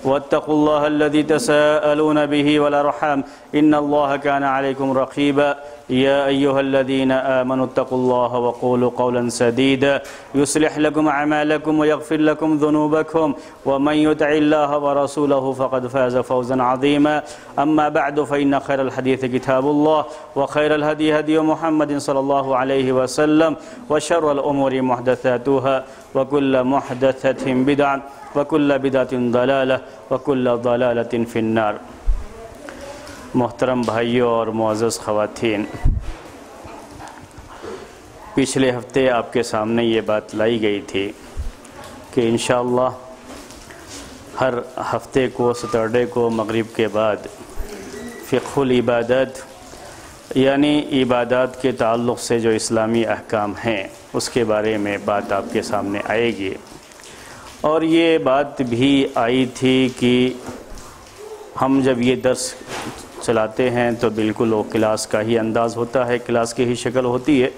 واتقوا الله الذي تساءلون به والأرحام إن الله كان عليكم رقيبا يا أيها الذين آمنوا اتقوا الله وقولوا قولا سديدا يصلح لكم أعمالكم ويغفر لكم ذنوبكم ومن يطع الله ورسوله فقد فاز فوزا عظيما أما بعد فإن خير الحديث كتاب الله وخير الهدي هدي محمد صلى الله عليه وسلم وشر الأمور محدثاتها وكل محدثة بدعة وكل بدعة ضلالة وكل ضلالة في النار۔ محترم بھائیوں اور معزز خواتین، پچھلے ہفتے آپ کے سامنے یہ بات لائی گئی تھی کہ انشاءاللہ ہر ہفتے کو سیٹرڈے کو مغرب کے بعد فقہ العبادات یعنی عبادات کے تعلق سے جو اسلامی احکام ہیں اس کے بارے میں بات آپ کے سامنے آئے گی۔ اور یہ بات بھی آئی تھی کہ ہم جب یہ درس چلاتے ہیں تو بالکل وہ کلاس کا ہی انداز ہوتا ہے، کلاس کی ہی شکل ہوتی ہے،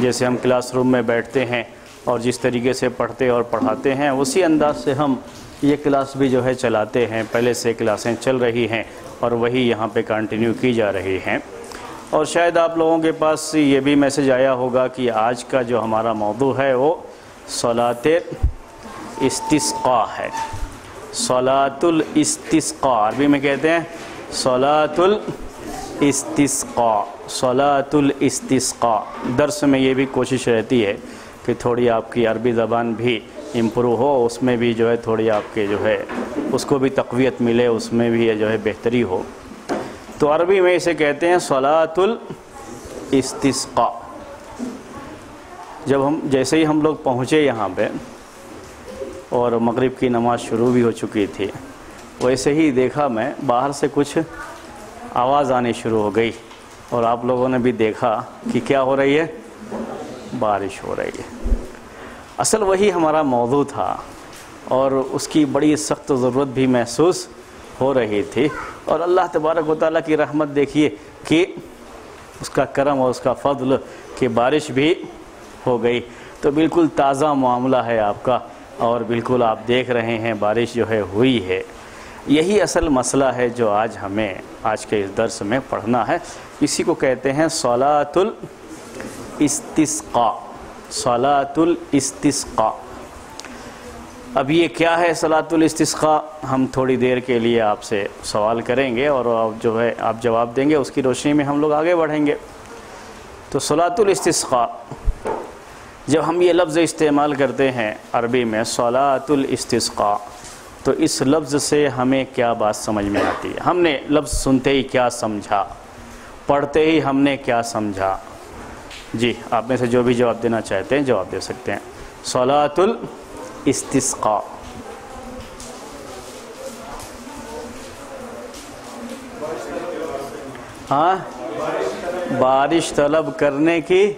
جیسے ہم کلاس روم میں بیٹھتے ہیں اور جس طریقے سے پڑھتے اور پڑھاتے ہیں اسی انداز سے ہم یہ کلاس بھی جو ہے چلاتے ہیں۔ پہلے سے کلاسیں چل رہی ہیں اور وہی یہاں پہ کنٹینیو کی جا رہی ہیں۔ اور شاید آپ لوگوں کے پاس یہ بھی میسج آیا ہوگا کہ آج کا جو ہمارا موضوع ہے وہ صلاۃ استسقاء ہے۔ صلاۃ الاستسقاء عربی میں کہتے ہیں صلاۃ الاستسقاء، صلاۃ الاستسقاء۔ درس میں یہ بھی کوشش رہتی ہے کہ تھوڑی آپ کی عربی زبان بھی امپروو ہو، اس میں بھی جو ہے تھوڑی آپ کے جو ہے اس کو بھی تقویت ملے، اس میں بھی جو ہے بہتری ہو۔ تو عربی میں اسے کہتے ہیں صلاۃ الاستسقاء۔ جیسے ہی ہم لوگ پہنچے یہاں پہ اور مغرب کی نماز شروع بھی ہو چکی تھی، ویسے ہی دیکھا میں باہر سے کچھ آواز آنی شروع ہو گئی اور آپ لوگوں نے بھی دیکھا کہ کیا ہو رہی ہے، بارش ہو رہی ہے۔ اصل وہی ہمارا موضوع تھا اور اس کی بڑی سخت ضرورت بھی محسوس ہو رہی تھی، اور اللہ تبارک و تعالیٰ کی رحمت دیکھیے کہ اس کا کرم اور اس کا فضل کہ بارش بھی ہو گئی۔ تو بالکل تازہ معاملہ ہے آپ کا، اور بالکل آپ دیکھ رہے ہیں بارش جو ہے ہوئی ہے۔ یہی اصل مسئلہ ہے جو آج ہمیں آج کے اس درس میں پڑھنا ہے۔ اسی کو کہتے ہیں صلاۃ الاستسقاء، صلاۃ الاستسقاء۔ اب یہ کیا ہے صلاۃ الاستسقاء؟ ہم تھوڑی دیر کے لیے آپ سے سوال کریں گے اور جو ہے آپ جواب دیں گے، اس کی روشنی میں ہم لوگ آگے بڑھیں گے۔ تو صلاۃ الاستسقاء جب ہم یہ لفظ استعمال کرتے ہیں عربی میں صلاۃ الاستسقاء، تو اس لفظ سے ہمیں کیا بات سمجھ میں آتی ہے؟ ہم نے لفظ سنتے ہی کیا سمجھا، پڑھتے ہی ہم نے کیا سمجھا؟ جی آپ میں سے جو بھی جواب دینا چاہتے ہیں جواب دے سکتے ہیں۔ صلاۃ الاستسقاء، ہاں، بارش طلب کرنے کی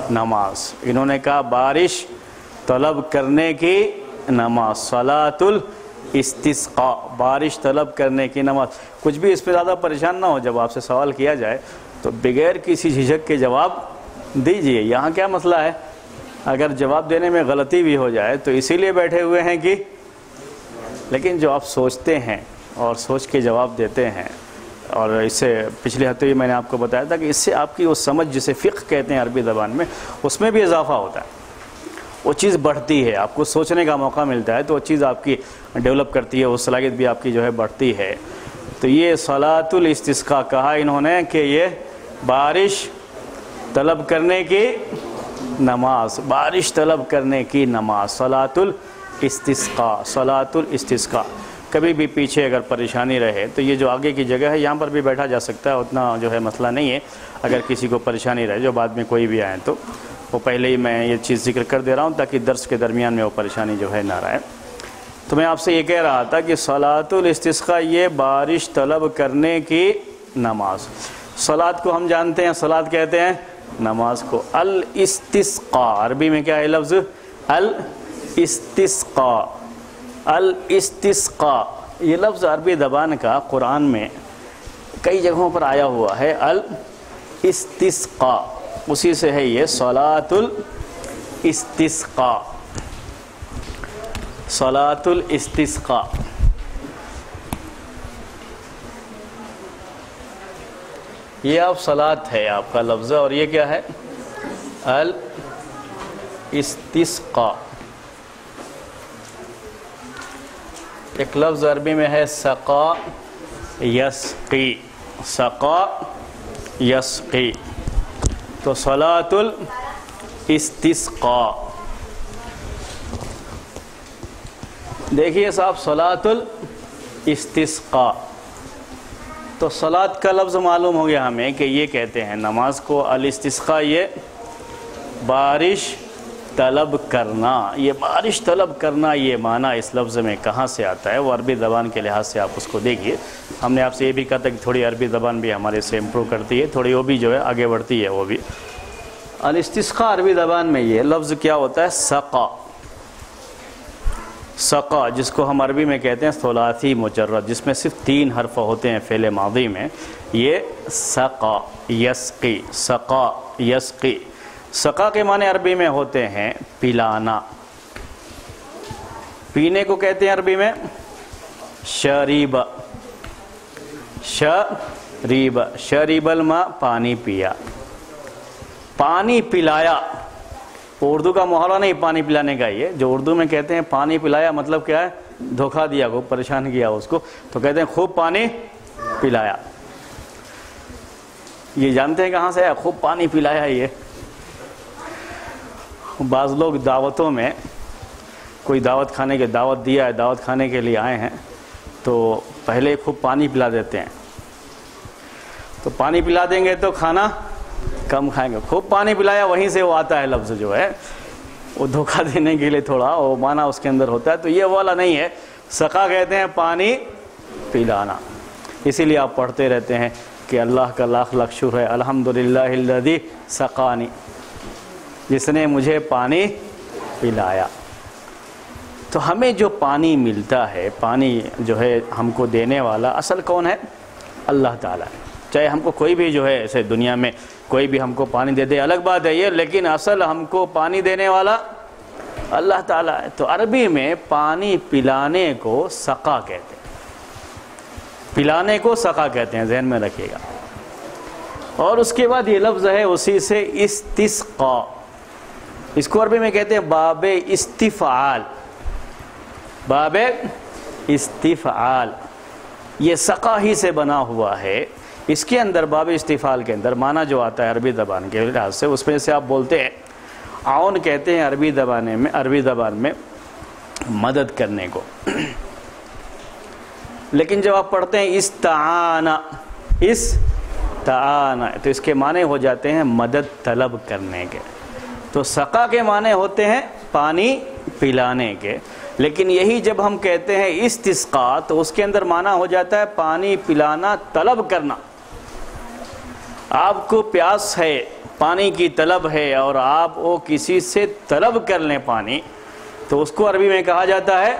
نماز۔ انہوں نے کہا بارش طلب کرنے کی نماز، صلاۃ الاستسقاء، بارش طلب کرنے کی نماز۔ کچھ بھی اس پہ زیادہ پریشان نہ ہو، جب آپ سے سوال کیا جائے تو بغیر کسی جھجک کے جواب دیجئے۔ یہاں کیا مسئلہ ہے؟ اگر جواب دینے میں غلطی بھی ہو جائے تو اسی لیے بیٹھے ہوئے ہیں کہ لیکن جو آپ سوچتے ہیں اور سوچ کے جواب دیتے ہیں، اور اس سے پچھلے ہفتے بھی میں نے آپ کو بتایا تھا کہ اس سے آپ کی وہ سمجھ جسے فقہ کہتے ہیں عربی زبان میں، اس میں بھی اضافہ ہوتا ہے، وہ چیز بڑھتی ہے، آپ کو سوچنے کا موقع ملتا ہے تو وہ چیز آپ کی ڈیولپ کرتی ہے، وہ صلاحیت بھی آپ کی جو ہے بڑھتی ہے۔ تو یہ صلاۃ الاستسقاء کہا انہوں نے کہ یہ بارش طلب کرنے کی نماز، بارش طلب کرنے کی نماز، صلاۃ الاستسقاء، صلاۃ الاستسقاء۔ کبھی بھی پیچھے اگر پریشانی رہے تو یہ جو آگے کی جگہ ہے یہاں پر بھی بیٹھا جا سکتا ہے، اتنا جو ہے مسئلہ نہیں ہے۔ اگر کسی کو پریشانی رہے جو بعد میں کوئی بھی آئے تو وہ پہلے ہی میں یہ چیز ذکر کر دے رہا ہوں تاکہ درس کے درمیان میں وہ پریشانی جو ہے نہ رہے۔ تو میں آپ سے یہ کہہ رہا تھا کہ صلاۃ الاستسقاء یہ بارش طلب کرنے کی نماز۔ صلاۃ کو ہم جانتے ہیں، صلاۃ کہتے ہیں نماز کو۔ الاستسقاء عربی میں کیا ہے لفظ؟ الاستسقاء، الاستسقاء یہ لفظ عربی زبان کا قرآن میں کئی جگہوں پر آیا ہوا ہے۔ الاستسقاء اسی سے ہے یہ صلاۃ الاستسقاء، صلاۃ الاستسقاء۔ یہ آپ صلاۃ ہے آپ کا لفظ، اور یہ کیا ہے؟ الاستسقاء۔ ایک لفظ عربی میں ہے سقا یسقی، سقا یسقی، تو صلاۃ الاستسقاء۔ دیکھیے صاحب، صلاۃ الاستسقاء، تو صلاۃ کا لفظ معلوم ہو گیا ہمیں کہ یہ کہتے ہیں نماز کو الاستسقاء، یہ بارش طلب کرنا۔ یہ بارش طلب کرنا، یہ معنی اس لفظ میں کہاں سے آتا ہے؟ وہ عربی زبان کے لحاظ سے آپ اس کو دیکھیے۔ ہم نے آپ سے یہ بھی کہا تھا کہ تھوڑی عربی زبان بھی ہمارے سے امپروو کرتی ہے، تھوڑی وہ بھی جو ہے آگے بڑھتی ہے وہ بھی۔ الاستسقاء عربی زبان میں یہ لفظ کیا ہوتا ہے؟ سقا، سقا، جس کو ہم عربی میں کہتے ہیں ثلاثی مجرد، جس میں صرف 3 حرف ہوتے ہیں فعل ماضی میں۔ یہ سقا یسقی، سقا یسقی۔ سقا کے معنی عربی میں ہوتے ہیں پلانا، پینے کو کہتے ہیں عربی میں شریب، شریب، شریب الماء، پانی پیا، پانی پلایا۔ اردو کا محاورہ نہیں پانی پلانے کا، یہ جو اردو میں کہتے ہیں پانی پلایا مطلب کیا ہے؟ دھوکہ دیا کو، پریشان کیا اس کو، تو کہتے ہیں خوب پانی پلایا۔ یہ جانتے ہیں کہاں سے ہے خوب پانی پلایا؟ یہ بعض لوگ دعوتوں میں، کوئی دعوت کھانے کے دعوت دیا ہے، دعوت کھانے کے لیے آئے ہیں، تو پہلے خوب پانی پلا دیتے ہیں، تو پانی پلا دیں گے تو کھانا کم کھائیں گے۔ خوب پانی پلایا، وہیں سے وہ آتا ہے لفظ جو ہے، وہ دھوکہ دینے کے لیے تھوڑا وہ معنی اس کے اندر ہوتا ہے، تو یہ والا نہیں ہے۔ سقا کہتے ہیں پانی پلانا، اسی لیے آپ پڑھتے رہتے ہیں کہ اللہ کا لاکھ لاکھ شکر ہے، الحمدللہ الذی سقانی، جس نے مجھے پانی پلایا۔ تو ہمیں جو پانی ملتا ہے، پانی جو ہے ہم کو دینے والا اصل کون ہے؟ اللہ تعالیٰ ہے۔ چاہے ہم کو کوئی بھی جو ہے ایسے دنیا میں کوئی بھی ہم کو پانی دے دے الگ بات ہے یہ، لیکن اصل ہم کو پانی دینے والا اللہ تعالیٰ ہے۔ تو عربی میں پانی پلانے کو سقا کہتے ہیں، پلانے کو سقا کہتے ہیں، ذہن میں رکھیے گا۔ اور اس کے بعد یہ لفظ ہے اسی سے استسقاء، اس کو عربی میں کہتے ہیں باب استفعال، باب استفعال، یہ سقا ہی سے بنا ہوا ہے۔ اس کے اندر باب استفعال کے اندر معنی جو آتا ہے عربی زبان کے لحاظ سے، اس میں سے آپ بولتے ہیں عون کہتے ہیں عربی زبان میں مدد کرنے کو، لیکن جب آپ پڑھتے ہیں استعان، استعان، تو اس کے معنی ہو جاتے ہیں مدد طلب کرنے کے۔ تو سقا کے معنی ہوتے ہیں پانی پلانے کے، لیکن یہی جب ہم کہتے ہیں استسقاء تو اس کے اندر معنی ہو جاتا ہے پانی پلانا، طلب کرنا۔ آپ کو پیاس ہے، پانی کی طلب ہے، اور آپ وہ کسی سے طلب کر لیں پانی، تو اس کو عربی میں کہا جاتا ہے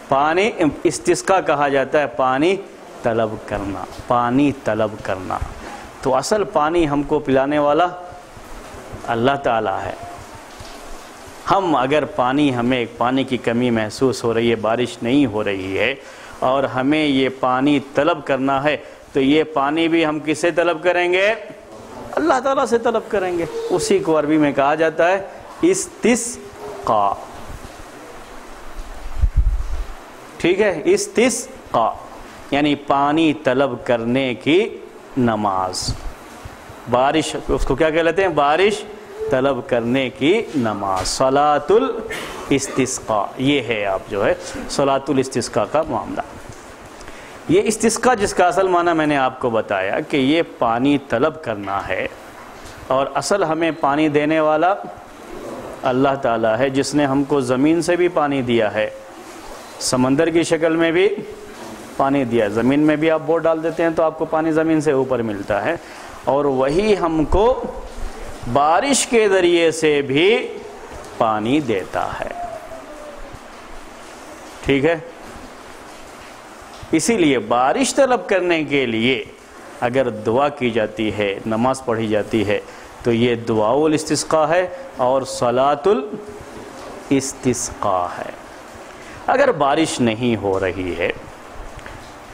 پانی استسقاء کہا جاتا ہے، پانی طلب کرنا، پانی طلب کرنا۔ تو اصل پانی ہم کو پلانے والا اللہ تعالیٰ ہے۔ ہم اگر ہمیں پانی کی کمی محسوس ہو رہی ہے، بارش نہیں ہو رہی ہے، اور ہمیں یہ پانی طلب کرنا ہے، تو یہ پانی بھی ہم کس سے طلب کریں گے؟ اللہ تعالیٰ سے طلب کریں گے۔ اسی کو عربی میں کہا جاتا ہے استسقاء، ٹھیک ہے؟ استسقاء یعنی پانی طلب کرنے کی نماز، بارش، اس کو کیا کہتے ہیں؟ بارش طلب کرنے کی نماز، صلاۃ الاستسقاء، یہ ہے آپ جو ہے صلاۃ الاستسقاء کا معاملہ۔ یہ استسقاء جس کا اصل معنی میں نے آپ کو بتایا کہ یہ پانی طلب کرنا ہے، اور اصل ہمیں پانی دینے والا اللہ تعالیٰ ہے، جس نے ہم کو زمین سے بھی پانی دیا ہے، سمندر کی شکل میں بھی پانی دیا، زمین میں بھی آپ بور ڈال دیتے ہیں تو آپ کو پانی زمین سے اوپر ملتا ہے، اور وہی ہم کو بارش کے ذریعے سے بھی پانی دیتا ہے، ٹھیک ہے؟ اسی لیے بارش طلب کرنے کے لیے اگر دعا کی جاتی ہے، نماز پڑھی جاتی ہے، تو یہ دعاء الاستسقاء ہے اور صلاۃ الاستسقاء ہے۔ اگر بارش نہیں ہو رہی ہے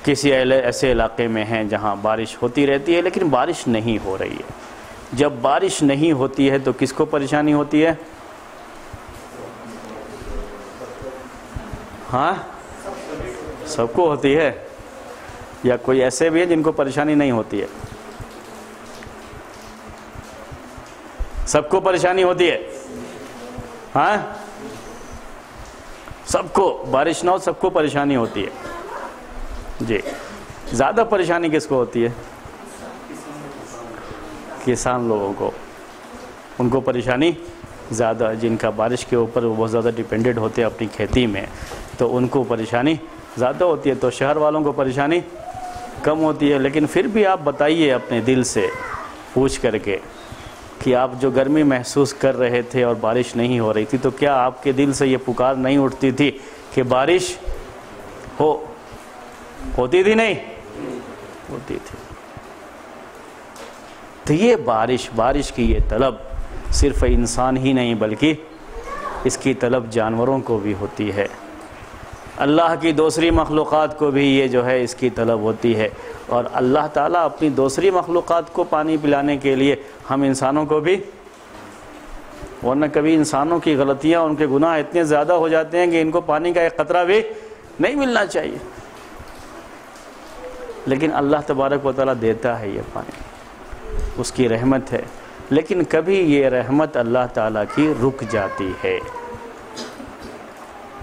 کسی ایسے علاقے میں ہیں جہاں بارش ہوتی رہتی ہے لیکن بارش نہیں ہو رہی ہے. جب بارش نہیں ہوتی ہے تو کس کو پریشانی ہوتی ہے؟ ہاں سب کو ہوتی ہے یا کوئی ایسے بھی ہیں جن کو پریشانی نہیں ہوتی ہے؟ سب کو پریشانی ہوتی ہے. ہاں سب کو بارش نہ ہو سب کو پریشانی ہوتی ہے. جی زیادہ پریشانی کس کو ہوتی ہے؟ کسان لوگوں کو. ان کو پریشانی زیادہ، جن کا بارش کے اوپر وہ بہت زیادہ ڈیپینڈنٹ ہوتے ہیں اپنی کھیتی میں، تو ان کو پریشانی زیادہ ہوتی ہے. تو شہر والوں کو پریشانی کم ہوتی ہے. لیکن پھر بھی آپ بتائیے اپنے دل سے پوچھ کر کے کہ آپ جو گرمی محسوس کر رہے تھے اور بارش نہیں ہو رہی تھی تو کیا آپ کے دل سے یہ پکار نہیں اٹھتی تھی کہ بارش ہوتی تھی؟ نہیں ہوتی تھی. تو یہ بارش کی یہ طلب صرف انسان ہی نہیں بلکہ اس کی طلب جانوروں کو بھی ہوتی ہے. اللہ کی دوسری مخلوقات کو بھی یہ جو ہے اس کی طلب ہوتی ہے. اور اللہ تعالیٰ اپنی دوسری مخلوقات کو پانی پلانے کے لیے ہم انسانوں کو بھی، ورنہ کبھی انسانوں کی غلطیاں ان کے گناہ اتنے زیادہ ہو جاتے ہیں کہ ان کو پانی کا ایک قطرہ بھی نہیں ملنا چاہیے، لیکن اللہ تبارک و تعالیٰ دیتا ہے یہ پانی، اس کی رحمت ہے. لیکن کبھی یہ رحمت اللہ تعالیٰ کی رک جاتی ہے،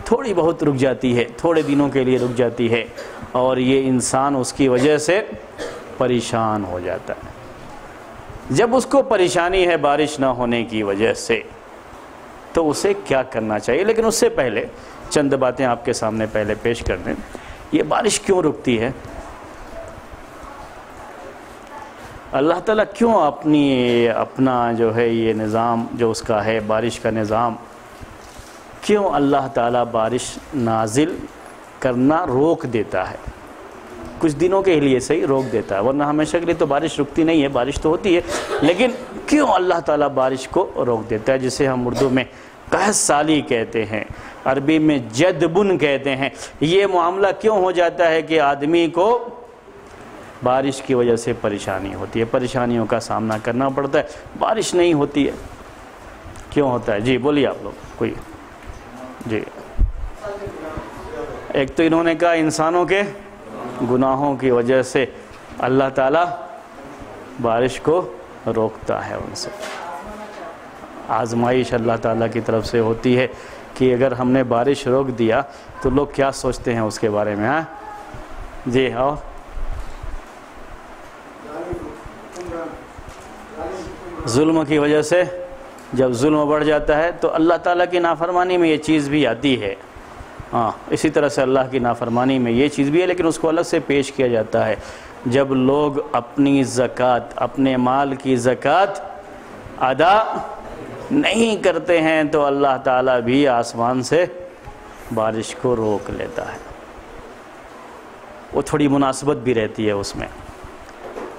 تھوڑی بہت رک جاتی ہے، تھوڑے دنوں کے لیے رک جاتی ہے، اور یہ انسان اس کی وجہ سے پریشان ہو جاتا ہے. جب اس کو پریشانی ہے بارش نہ ہونے کی وجہ سے تو اسے کیا کرنا چاہیے؟ لیکن اس سے پہلے چند باتیں آپ کے سامنے پہلے پیش کر دیں. یہ بارش کیوں رکتی ہے؟ اللہ تعالیٰ کیوں اپنا جو ہے یہ نظام جو اس کا ہے بارش کا نظام، کیوں اللہ تعالیٰ بارش نازل کرنا روک دیتا ہے؟ کچھ دنوں کے لیے صحیح روک دیتا ہے، ورنہ ہمیشہ کے لیے تو بارش رکتی نہیں ہے، بارش تو ہوتی ہے. لیکن کیوں اللہ تعالیٰ بارش کو روک دیتا ہے، جسے ہم اردو میں قحط سالی کہتے ہیں، عربی میں جدبن کہتے ہیں؟ یہ معاملہ کیوں ہو جاتا ہے کہ آدمی کو بارش کی وجہ سے پریشانی ہوتی ہے، پریشانیوں کا سامنا کرنا پڑتا ہے، بارش نہیں ہوتی ہے؟ کیوں ہوتا ہے؟ جی بولیے آپ لوگ کوئی. جی ایک تو انہوں نے کہا انسانوں کے گناہوں کی وجہ سے اللہ تعالیٰ بارش کو روکتا ہے ان سے. آزمائش اللہ تعالیٰ کی طرف سے ہوتی ہے کہ اگر ہم نے بارش روک دیا تو لوگ کیا سوچتے ہیں اس کے بارے میں. ہاں جی اور ظلم کی وجہ سے جب ظلم بڑھ جاتا ہے تو اللہ تعالیٰ کی نافرمانی میں یہ چیز بھی آتی ہے. ہاں اسی طرح سے اللہ کی نافرمانی میں یہ چیز بھی ہے، لیکن اس کو الگ سے پیش کیا جاتا ہے. جب لوگ اپنی زکوٰۃ، اپنے مال کی زکوٰۃ ادا نہیں کرتے ہیں تو اللہ تعالیٰ بھی آسمان سے بارش کو روک لیتا ہے. وہ تھوڑی مناسبت بھی رہتی ہے اس میں.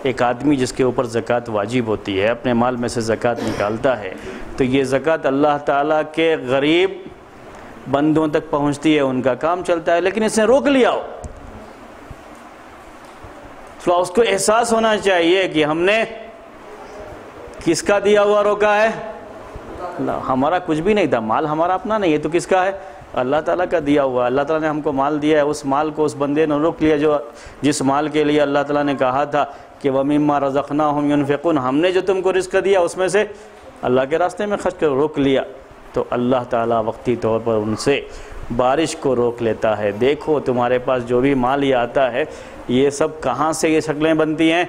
ایک آدمی جس کے اوپر زکوٰۃ واجب ہوتی ہے، اپنے مال میں سے زکوٰۃ نکالتا ہے، تو یہ زکوٰۃ اللہ تعالیٰ کے غریب بندوں تک پہنچتی ہے، ان کا کام چلتا ہے. لیکن اس نے روک لیا ہو تو اس کو احساس ہونا چاہیے کہ ہم نے کس کا دیا ہوا روکا ہے؟ ہمارا کچھ بھی نہیں تھا، مال ہمارا اپنا نہیں ہے، تو کس کا ہے؟ اللہ تعالیٰ کا دیا ہوا. اللہ تعالیٰ نے ہم کو مال دیا ہے، اس مال کو اس بندے نے روک لیا جس مال کے لیے اللہ تعالیٰ نے کہا تھا کہ وَمِمَّا رَزَقْنَاهُمْ يُنْفِقُونَ، ہم نے جو تم کو رزق دیا اس میں سے اللہ کے راستے میں خرچ کر روک لیا. تو اللہ تعالیٰ وقتی طور پر ان سے بارش کو روک لیتا ہے. دیکھو تمہارے پاس جو بھی مال یہ آتا ہے یہ سب کہاں سے یہ شکلیں بنتی ہیں؟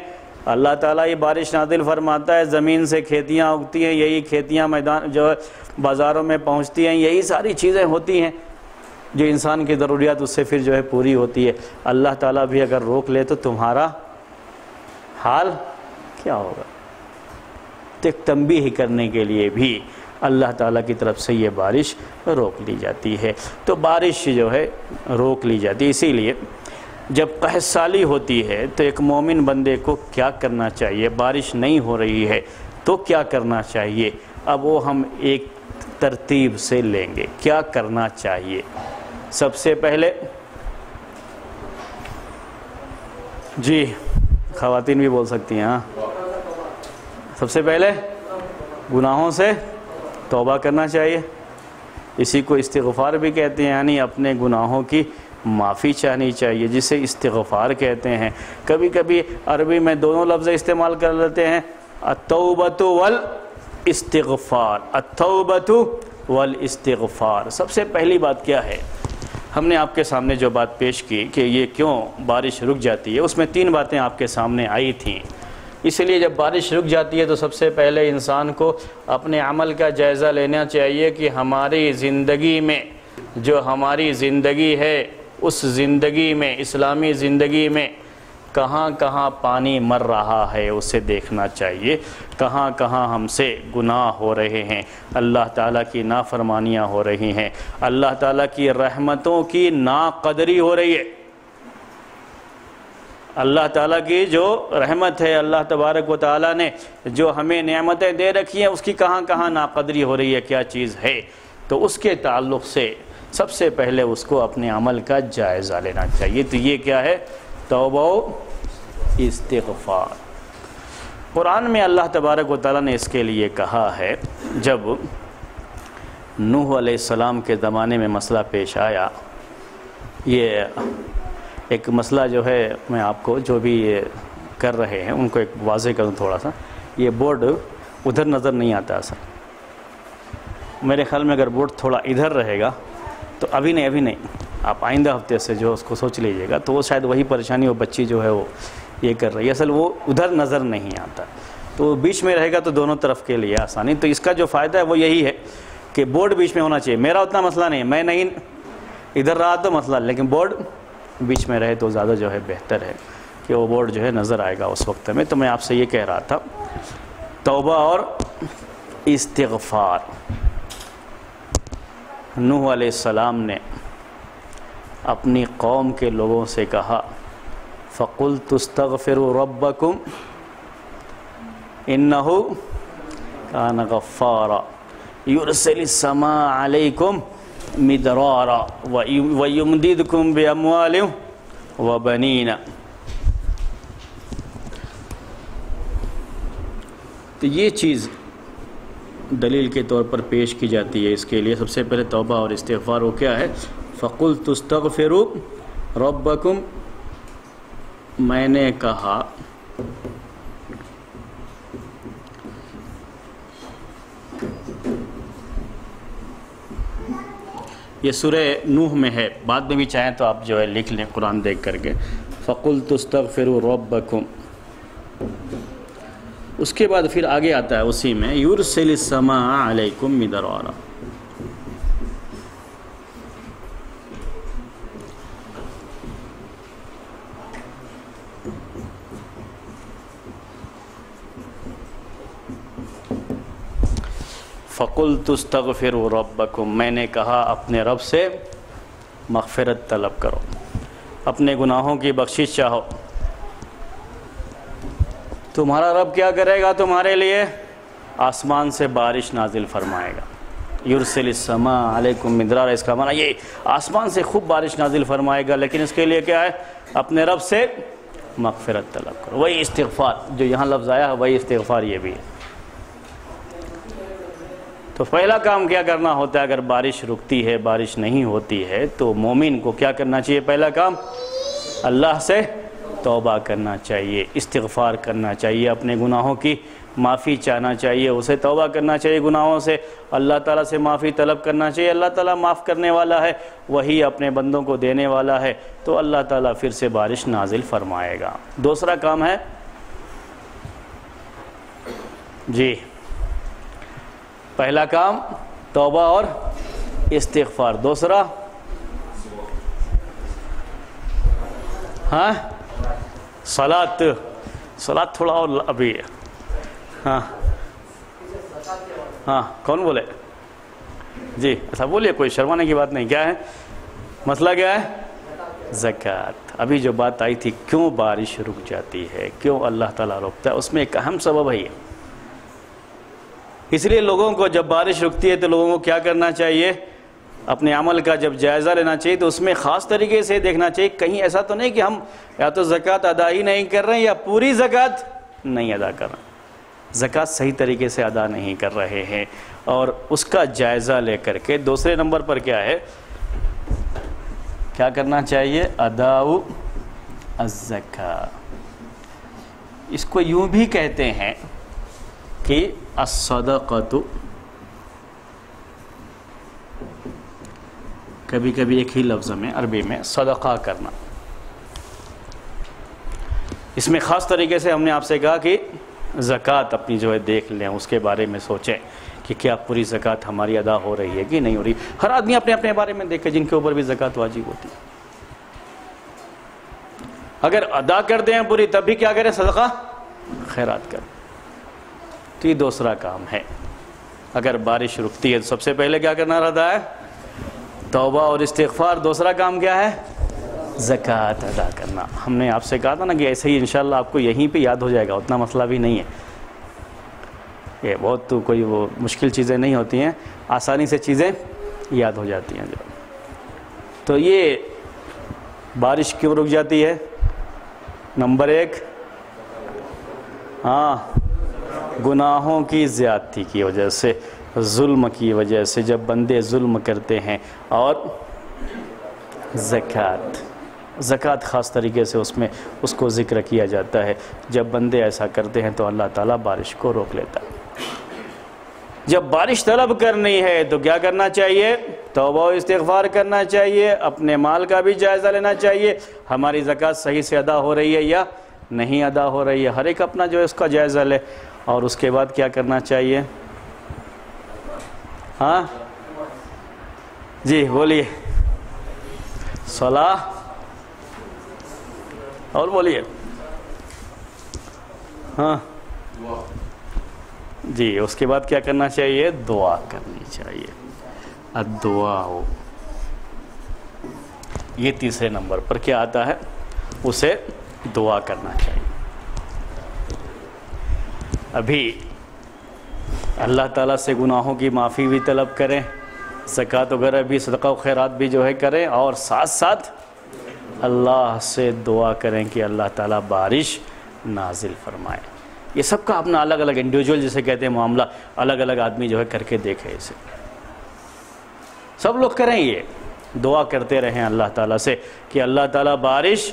اللہ تعالیٰ یہ بارش نازل فرماتا ہے، زمین سے کھیتیاں اگتی ہیں، یہی کھیتیاں میدان جو بازاروں میں پہنچتی ہیں، یہی ساری چیزیں ہوتی ہیں جو انسان کی ضروریات اس سے پھر جو ہے پوری ہوتی ہے. اللہ تعالیٰ بھی اگر روک لے تو تمہارا حال کیا ہوگا؟ تو ایک تنبیہ کرنے کے لیے بھی اللہ تعالیٰ کی طرف سے یہ بارش روک لی جاتی ہے. تو بارش جو ہے روک لی جاتی ہے. اسی لیے جب قحط سالی ہوتی ہے تو ایک مومن بندے کو کیا کرنا چاہیے؟ بارش نہیں ہو رہی ہے تو کیا کرنا چاہیے؟ اب وہ ہم ایک ترتیب سے لیں گے. کیا کرنا چاہیے؟ سب سے پہلے جی خواتین بھی بول سکتی ہیں. ہاں سب سے پہلے گناہوں سے توبہ کرنا چاہیے، اسی کو استغفار بھی کہتے ہیں، یعنی اپنے گناہوں کی معافی چاہنی چاہیے جسے استغفار کہتے ہیں. کبھی کبھی عربی میں دونوں لفظ استعمال کر لیتے ہیں، التوبۃ والاستغفار، التوبۃ والاستغفار. سب سے پہلی بات کیا ہے؟ ہم نے آپ کے سامنے جو بات پیش کی کہ یہ کیوں بارش رک جاتی ہے، اس میں 3 باتیں آپ کے سامنے آئی تھیں. اس لیے جب بارش رک جاتی ہے تو سب سے پہلے انسان کو اپنے عمل کا جائزہ لینا چاہیے کہ ہماری زندگی میں جو ہماری زندگی ہے اس زندگی میں، اسلامی زندگی میں کہاں کہاں پانی مر رہا ہے اسے دیکھنا چاہیے، کہاں کہاں ہم سے گناہ ہو رہے ہیں، اللہ تعالیٰ کی نافرمانیاں ہو رہی ہیں، اللہ تعالیٰ کی رحمتوں کی ناقدری ہو رہی ہے. اللہ تعالیٰ کی جو رحمت ہے، اللہ تبارک و تعالیٰ نے جو ہمیں نعمتیں دے رکھی ہیں اس کی کہاں کہاں ناقدری ہو رہی ہے، کیا چیز ہے. تو اس کے تعلق سے سب سے پہلے اس کو اپنے عمل کا جائزہ لینا چاہیے. تو یہ کیا ہے؟ توبہ و استغفار. قرآن میں اللہ تبارک و تعالیٰ نے اس کے لیے کہا ہے، جب نوح علیہ السلام کے زمانے میں مسئلہ پیش آیا، یہ ایک مسئلہ جو ہے میں آپ کو جو بھی یہ کر رہے ہیں ان کو ایک واضح کروں تھوڑا سا. یہ بورڈ ادھر نظر نہیں آتا اصل، میرے خیال میں اگر بورڈ تھوڑا ادھر رہے گا تو ابھی نہیں آپ آئندہ ہفتے سے جو اس کو سوچ لیجئے گا تو وہ شاید وہی پریشانی وہ بچی جو ہے وہ یہ کر رہی ہے، اصل وہ ادھر نظر نہیں آتا، تو بیچ میں رہے گا تو دونوں طرف کے لیے آسانی. تو اس کا جو فائدہ ہے وہ یہی ہے کہ بورڈ بیچ میں ہونا چاہیے. میرا اتنا مسئلہ نہیں ہے، میں نہیں ادھر رہا تو مسئلہ، لیکن بورڈ بیچ میں رہے تو زیادہ جو ہے بہتر ہے کہ وہ بورڈ جو ہے نظر آئے گا اس وقت میں. تو میں آپ سے یہ کہہ رہا تھا توبہ اور استغفار. نوح علیہ السلام نے اپنی قوم کے لوگوں سے کہا فَقُلْتُ اسْتَغْفِرُوا رَبَّكُمْ إِنَّهُ كَانَ غَفَّارًا يُرْسِلِ السَّمَاءَ عَلَيْكُمْ مِدْرَارًا وَيُمْدِدْكُمْ بِأَمْوَالٍ وَبَنِينَ. تو یہ چیز دلیل کے طور پر پیش کی جاتی ہے. اس کے لیے سب سے پہلے توبہ اور استغفار وہ کیا ہے؟ فَقُلْتُ اسْتَغْفِرُوا رَبَّكُمْ، میں نے کہا یہ سورہ نوح میں ہے، بعد میں بھی چاہیں تو آپ جو ہے لکھ لیں قرآن دیکھ کر کے. فَقُلْتُ اسْتَغْفِرُوا رَبَّكُمْ. اس کے بعد پھر آگے آتا ہے اسی میں يُرْسِلِ السَّمَاءَ عَلَيْكُمْ مِدْرَارًا. فَقُلْتُ اسْتَغْفِرُوا رَبَّكُمْ، میں نے کہا اپنے رب سے مغفرت طلب کرو، اپنے گناہوں کی بخشش چاہو. تمہارا رب کیا کرے گا تمہارے لیے؟ آسمان سے بارش نازل فرمائے گا. یرسل السماء علیکم مدرارا، اس کا معنی یہ آسمان سے خوب بارش نازل فرمائے گا، لیکن اس کے لیے کیا ہے؟ اپنے رب سے مغفرت طلب کرو. وہی استغفار جو یہاں لفظ آیا ہے، وہی استغفار یہ بھی ہے. تو پہلا کام کیا کرنا ہوتا ہے؟ اگر بارش رکتی ہے، بارش نہیں ہوتی ہے، تو مومن کو کیا کرنا چاہیے؟ پہلا کام اللہ سے توبہ کرنا چاہیے، استغفار کرنا چاہیے، اپنے گناہوں کی معافی چاہنا چاہیے، اسے توبہ کرنا چاہیے گناہوں سے، اللہ تعالیٰ سے معافی طلب کرنا چاہیے. اللہ تعالیٰ معاف کرنے والا ہے، وہی اپنے بندوں کو دینے والا ہے، تو اللہ تعالیٰ پھر سے بارش نازل فرمائے گا. دوسرا کام ہے جی، پہلا کام توبہ اور استغفار. دوسرا ہاں صلاۃ تھوڑا اور ابھی ہاں کون بولے جی؟ ایسا بولیے، کوئی شرمانے کی بات نہیں. کیا ہے مسئلہ؟ کیا ہے؟ زکوٰۃ. ابھی جو بات آئی تھی کیوں بارش رک جاتی ہے، کیوں اللہ تعالیٰ روکتا ہے، اس میں ایک اہم سبب ہے. اس لیے لوگوں کو جب بارش رکتی ہے تو لوگوں کو کیا کرنا چاہیے؟ اپنے عمل کا جب جائزہ لینا چاہیے تو اس میں خاص طریقے سے دیکھنا چاہیے، کہیں ایسا تو نہیں کہ ہم یا تو زکوٰۃ ادا ہی نہیں کر رہے ہیں یا پوری زکوٰۃ نہیں ادا کر رہے ہیں، زکوٰۃ صحیح طریقے سے ادا نہیں کر رہے ہیں، اور اس کا جائزہ لے کر کے دوسرے نمبر پر کیا ہے، کیا کرنا چاہیے، اداء الزکاۃ۔ اس کو یوں بھی کہتے ہیں کہ الصدقۃ، کبھی کبھی ایک ہی لفظ میں عربی میں صدقہ کرنا۔ اس میں خاص طریقے سے ہم نے آپ سے کہا کہ زکوٰۃ اپنی جو ہے دیکھ لیں، اس کے بارے میں سوچیں کہ کیا پوری زکوٰۃ ہماری ادا ہو رہی ہے کہ نہیں ہو رہی۔ ہر آدمی اپنے اپنے بارے میں دیکھے جن کے اوپر بھی زکوٰۃ واجب ہوتی ہے، اگر ادا کرتے ہیں پوری تب بھی کیا کریں، صدقہ خیرات کریں۔ تو یہ دوسرا کام ہے۔ اگر بارش رکتی ہے تو سب سے پہلے کیا کرنا رہتا ہے، توبہ اور استغفار۔ دوسرا کام کیا ہے، زکوٰۃ ادا کرنا۔ ہم نے آپ سے کہا تھا نا کہ ایسے ہی انشاءاللہ آپ کو یہیں پہ یاد ہو جائے گا، اتنا مسئلہ بھی نہیں ہے، یہ بہت تو کوئی وہ مشکل چیزیں نہیں ہوتی ہیں، آسانی سے چیزیں یاد ہو جاتی ہیں۔ جو تو یہ بارش کیوں رک جاتی ہے، نمبر ایک گناہوں کی زیادتی کی وجہ سے، ظلم کی وجہ سے، جب بندے ظلم کرتے ہیں، اور زکوٰۃ خاص طریقے سے اس کو ذکر کیا جاتا ہے۔ جب بندے ایسا کرتے ہیں تو اللہ تعالیٰ بارش کو روک لیتا ہے۔ جب بارش طلب کرنی ہے تو کیا کرنا چاہیے، توبہ و استغفار کرنا چاہیے، اپنے مال کا بھی جائزہ لینا چاہیے، ہماری زکوٰۃ صحیح سے ادا ہو رہی ہے یا نہیں ادا ہو رہی ہے، ہر ایک اپنا جو ہے اس کا جائزہ لے۔ اور اس کے بعد کیا کرنا چاہیے، ہاں جی بولیے، صلاح، اور بولیے، ہاں جی، اس کے بعد کیا کرنا چاہیے، دعا کرنی چاہیے، الدعاء۔ یہ تیسرے نمبر پر کیا آتا ہے، اسے دعا کرنا چاہیے۔ ابھی اللہ تعالیٰ سے گناہوں کی معافی بھی طلب کریں، زکوٰۃ وغیرہ بھی، صدقہ و خیرات بھی جو ہے کریں، اور ساتھ ساتھ اللہ سے دعا کریں کہ اللہ تعالیٰ بارش نازل فرمائے۔ یہ سب کا اپنا الگ الگ انڈیویجول جسے کہتے ہیں معاملہ، الگ الگ آدمی جو ہے کر کے دیکھے اسے، سب لوگ کریں، یہ دعا کرتے رہیں اللہ تعالیٰ سے کہ اللہ تعالیٰ بارش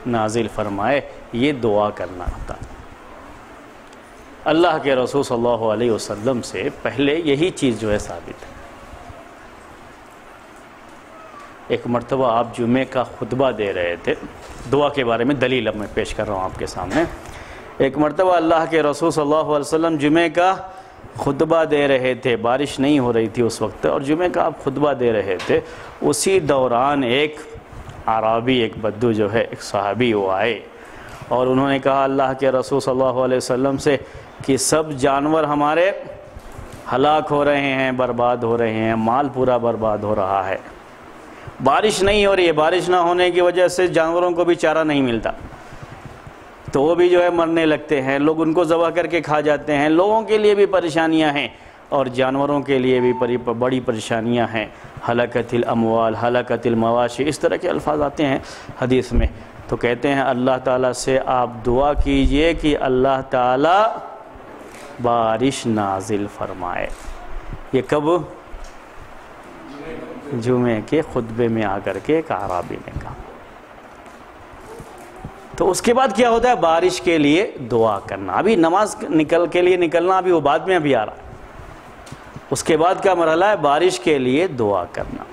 نازل فرمائے، یہ دعا کرنا ہوتا ہے۔ اللہ کے رسول صلی اللہ علیہ وسلم سے پہلے یہی چیز جو ہے ثابت ہے۔ ایک مرتبہ آپ جمعے کا خطبہ دے رہے تھے، دعا کے بارے میں دلیل اب میں پیش کر رہا ہوں آپ کے سامنے۔ ایک مرتبہ اللہ کے رسول صلی اللہ علیہ وسلم جمعے کا خطبہ دے رہے تھے، بارش نہیں ہو رہی تھی اس وقت، اور جمعے کا آپ خطبہ دے رہے تھے، اسی دوران ایک عربی، ایک بدو جو ہے، ایک صحابی وہ آئے، اور انہوں نے کہا اللہ کے رسول صلی اللہ علیہ وسلم سے کہ سب جانور ہمارے ہلاک ہو رہے ہیں، برباد ہو رہے ہیں، مال پورا برباد ہو رہا ہے، بارش نہیں ہو رہی ہے، بارش نہ ہونے کی وجہ سے جانوروں کو بھی چارہ نہیں ملتا، تو وہ بھی جو ہے مرنے لگتے ہیں، لوگ ان کو ذبح کر کے کھا جاتے ہیں، لوگوں کے لیے بھی پریشانیاں ہیں اور جانوروں کے لیے بھی بڑی پریشانیاں ہیں، ہلاکت الاموال، ہلاکت المواشی، اس طرح کے الفاظ آتے ہیں حدیث میں۔ تو کہتے ہیں اللہ تعالیٰ سے آپ دعا کیجئے کہ اللہ تعالیٰ بارش نازل فرمائے۔ یہ کب؟ جمعے کے خطبے میں آ کر کے ایک اعرابی نے کہا۔ تو اس کے بعد کیا ہوتا ہے؟ بارش کے لیے دعا کرنا۔ ابھی نماز کے لیے نکلنا ابھی وہ بعد میں ابھی آ رہا ہے۔ اس کے بعد کا مرحلہ ہے بارش کے لیے دعا کرنا۔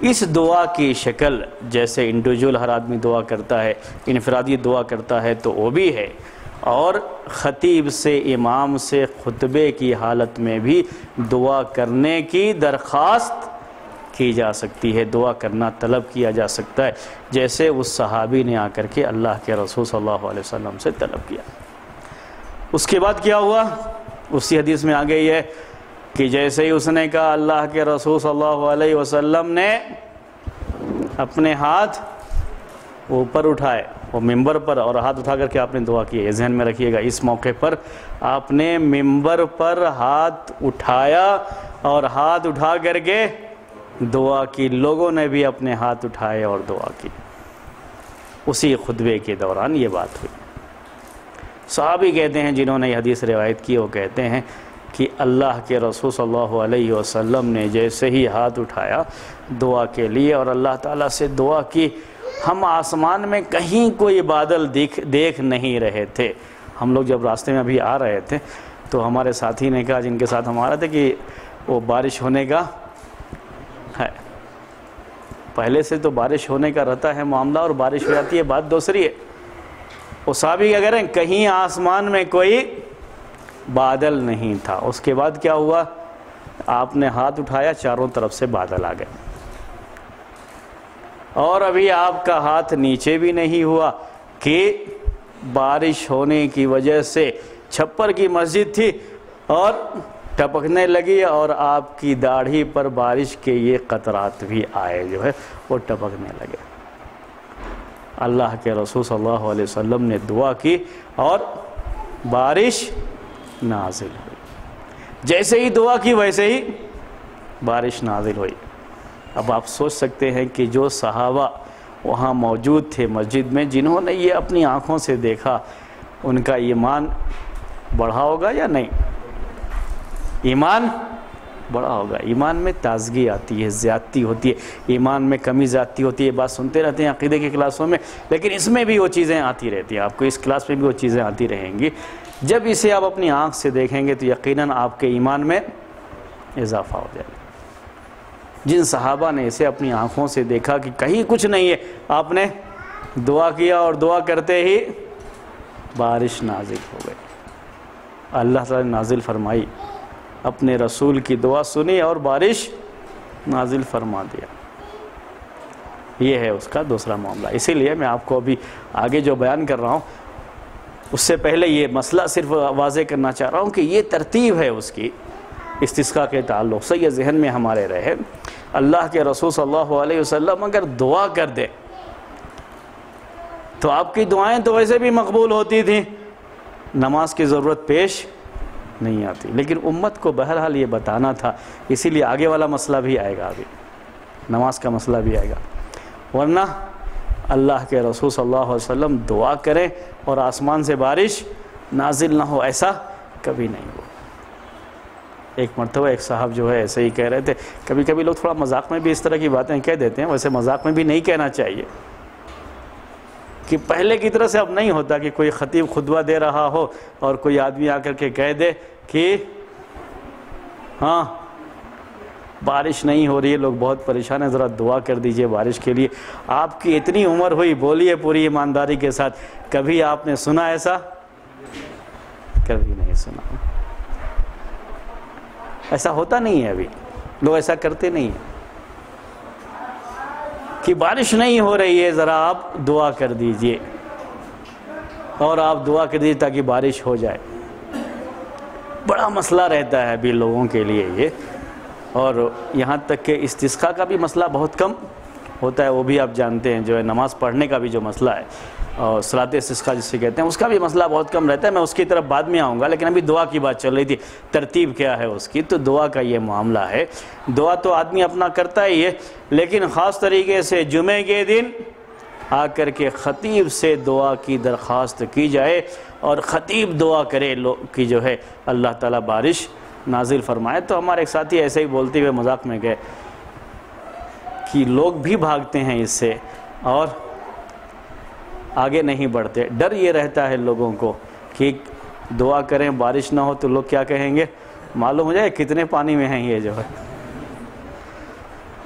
اس دعا کی شکل جیسے انڈیویجول ہر آدمی دعا کرتا ہے، انفرادی دعا کرتا ہے تو وہ بھی ہے، اور خطیب سے، امام سے خطبے کی حالت میں بھی دعا کرنے کی درخواست کی جا سکتی ہے، دعا کرنا طلب کیا جا سکتا ہے، جیسے اس صحابی نے آ کر کے اللہ کے رسول صلی اللہ علیہ وسلم سے طلب کیا۔ اس کے بعد کیا ہوا؟ اسی حدیث میں آ گئی ہے کہ جیسے ہی اس نے کہا اللہ کے رسول صلی اللہ علیہ وسلم نے اپنے ہاتھ اوپر اٹھائے، وہ ممبر پر، اور ہاتھ اٹھا کر کے آپ نے دعا کی ہے، یہ ذہن میں رکھیے گا، اس موقع پر آپ نے ممبر پر ہاتھ اٹھایا اور ہاتھ اٹھا کر کے دعا کی، لوگوں نے بھی اپنے ہاتھ اٹھائے اور دعا کی۔ اسی خطبے کے دوران یہ بات ہوئی۔ صحابی کہتے ہیں جنہوں نے یہ حدیث روایت کی، وہ کہتے ہیں کہ اللہ کے رسول صلی اللہ علیہ وسلم نے جیسے ہی ہاتھ اٹھایا دعا کے لیے اور اللہ تعالیٰ سے دعا کی، ہم آسمان میں کہیں کوئی بادل دیکھ نہیں رہے تھے۔ ہم لوگ جب راستے میں ابھی آ رہے تھے تو ہمارے ساتھی نے کہا، جن کے ساتھ ہم آ رہے تھے، کہ وہ بارش ہونے کا ہے۔ پہلے سے تو بارش ہونے کا رہتا ہے معاملہ، اور بارش ہو جاتی ہے، بات دوسری ہے۔ وہ صحابی کیا کہہ رہے ہیں، کہیں آسمان میں کوئی بادل نہیں تھا۔ اس کے بعد کیا ہوا، آپ نے ہاتھ اٹھایا، چاروں طرف سے بادل آ گئے، اور ابھی آپ کا ہاتھ نیچے بھی نہیں ہوا کہ بارش ہونے کی وجہ سے چھپر کی مسجد تھی اور ٹپکنے لگی، اور آپ کی داڑھی پر بارش کے یہ قطرات بھی آئے، جو ہے وہ ٹپکنے لگے۔ اللہ کے رسول صلی اللہ علیہ وسلم نے دعا کی اور بارش نازل ہوئی۔ جیسے ہی دعا کی ویسے ہی بارش نازل ہوئی۔ اب آپ سوچ سکتے ہیں کہ جو صحابہ وہاں موجود تھے مسجد میں، جنہوں نے یہ اپنی آنکھوں سے دیکھا، ان کا ایمان بڑھا ہوگا یا نہیں؟ ایمان بڑا ہوگا۔ ایمان میں تازگی آتی ہے، زیادتی ہوتی ہے، ایمان میں کمی زیادتی ہوتی ہے۔ بات سنتے رہتے ہیں عقیدے کی کلاسوں میں، لیکن اس میں بھی وہ چیزیں آتی رہتی ہیں۔ آپ کو اس کلاس میں بھی وہ چیزیں آتی رہیں گی۔ جب اسے آپ اپنی آنکھ سے دیکھیں گے تو یقیناً آپ کے ایمان میں اضافہ ہو جائے گا۔ جن صحابہ نے اسے اپنی آنکھوں سے دیکھا کہ کہیں کچھ نہیں ہے، آپ نے دعا کیا اور دعا کرتے ہی بارش نازل ہو گئی۔ اللہ تعالیٰ نے نازل فرمائی، اپنے رسول کی دعا سنی اور بارش نازل فرما دیا۔ یہ ہے اس کا دوسرا معاملہ۔ اسی لیے میں آپ کو ابھی آگے جو بیان کر رہا ہوں، اس سے پہلے یہ مسئلہ صرف واضح کرنا چاہ رہا ہوں کہ یہ ترتیب ہے اس کی استسقاء کے تعلق سے، یہ ذہن میں ہمارے رہے۔ اللہ کے رسول صلی اللہ علیہ وسلم اگر دعا کر دے تو آپ کی دعائیں تو ویسے بھی مقبول ہوتی تھیں، نماز کی ضرورت پیش نہیں آتی۔ لیکن امت کو بہرحال یہ بتانا تھا، اسی لیے آگے والا مسئلہ بھی آئے گا، ابھی نماز کا مسئلہ بھی آئے گا۔ ورنہ اللہ کے رسول صلی اللہ علیہ وسلم دعا کریں اور آسمان سے بارش نازل نہ ہو، ایسا کبھی نہیں ہوا۔ ایک مرتبہ ایک صاحب جو ہے ایسے ہی کہہ رہے تھے، کبھی کبھی لوگ تھوڑا مذاق میں بھی اس طرح کی باتیں کہہ دیتے ہیں، ویسے مذاق میں بھی نہیں کہنا چاہیے، کہ پہلے کی طرح سے اب نہیں ہوتا کہ کوئی خطیب خطبہ دے رہا ہو اور کوئی آدمی آ کر کے کہہ دے کہ ہاں بارش نہیں ہو رہی ہے، لوگ بہت پریشان ہیں، ذرا دعا کر دیجئے بارش کے لیے۔ آپ کی اتنی عمر ہوئی، بولیے پوری ایمانداری کے ساتھ، کبھی آپ نے سنا ایسا؟ کبھی نہیں سنا۔ ایسا ہوتا نہیں ہے، ابھی لوگ ایسا کرتے نہیں ہیں کہ بارش نہیں ہو رہی ہے، ذرا آپ دعا کر دیجئے، اور آپ دعا کر دیجئے تاکہ بارش ہو جائے۔ بڑا مسئلہ رہتا ہے ابھی لوگوں کے لیے یہ، اور یہاں تک کہ استسقاء کا بھی مسئلہ بہت کم ہوتا ہے، وہ بھی آپ جانتے ہیں، جو ہے نماز پڑھنے کا بھی جو مسئلہ ہے، اور صلاۃ استسقاء جسے کہتے ہیں، اس کا بھی مسئلہ بہت کم رہتا ہے۔ میں اس کی طرف بعد میں آؤں گا، لیکن ابھی دعا کی بات چل رہی تھی، ترتیب کیا ہے اس کی۔ تو دعا کا یہ معاملہ ہے، دعا تو آدمی اپنا کرتا ہی ہے، لیکن خاص طریقے سے جمعے کے دن آ کر کے خطیب سے دعا کی درخواست کی جائے، اور خطیب دعا کرے کہ جو ہے اللہ تعالیٰ بارش نازل فرمائے۔ تو ہمارے ایک ساتھی ایسے ہی بولتے ہوئے مذاق میں گئے کہ لوگ بھی بھاگتے ہیں اس سے اور آگے نہیں بڑھتے، ڈر یہ رہتا ہے لوگوں کو کہ دعا کریں بارش نہ ہو تو لوگ کیا کہیں گے، معلوم ہو جائے کتنے پانی میں ہیں یہ، جو ہے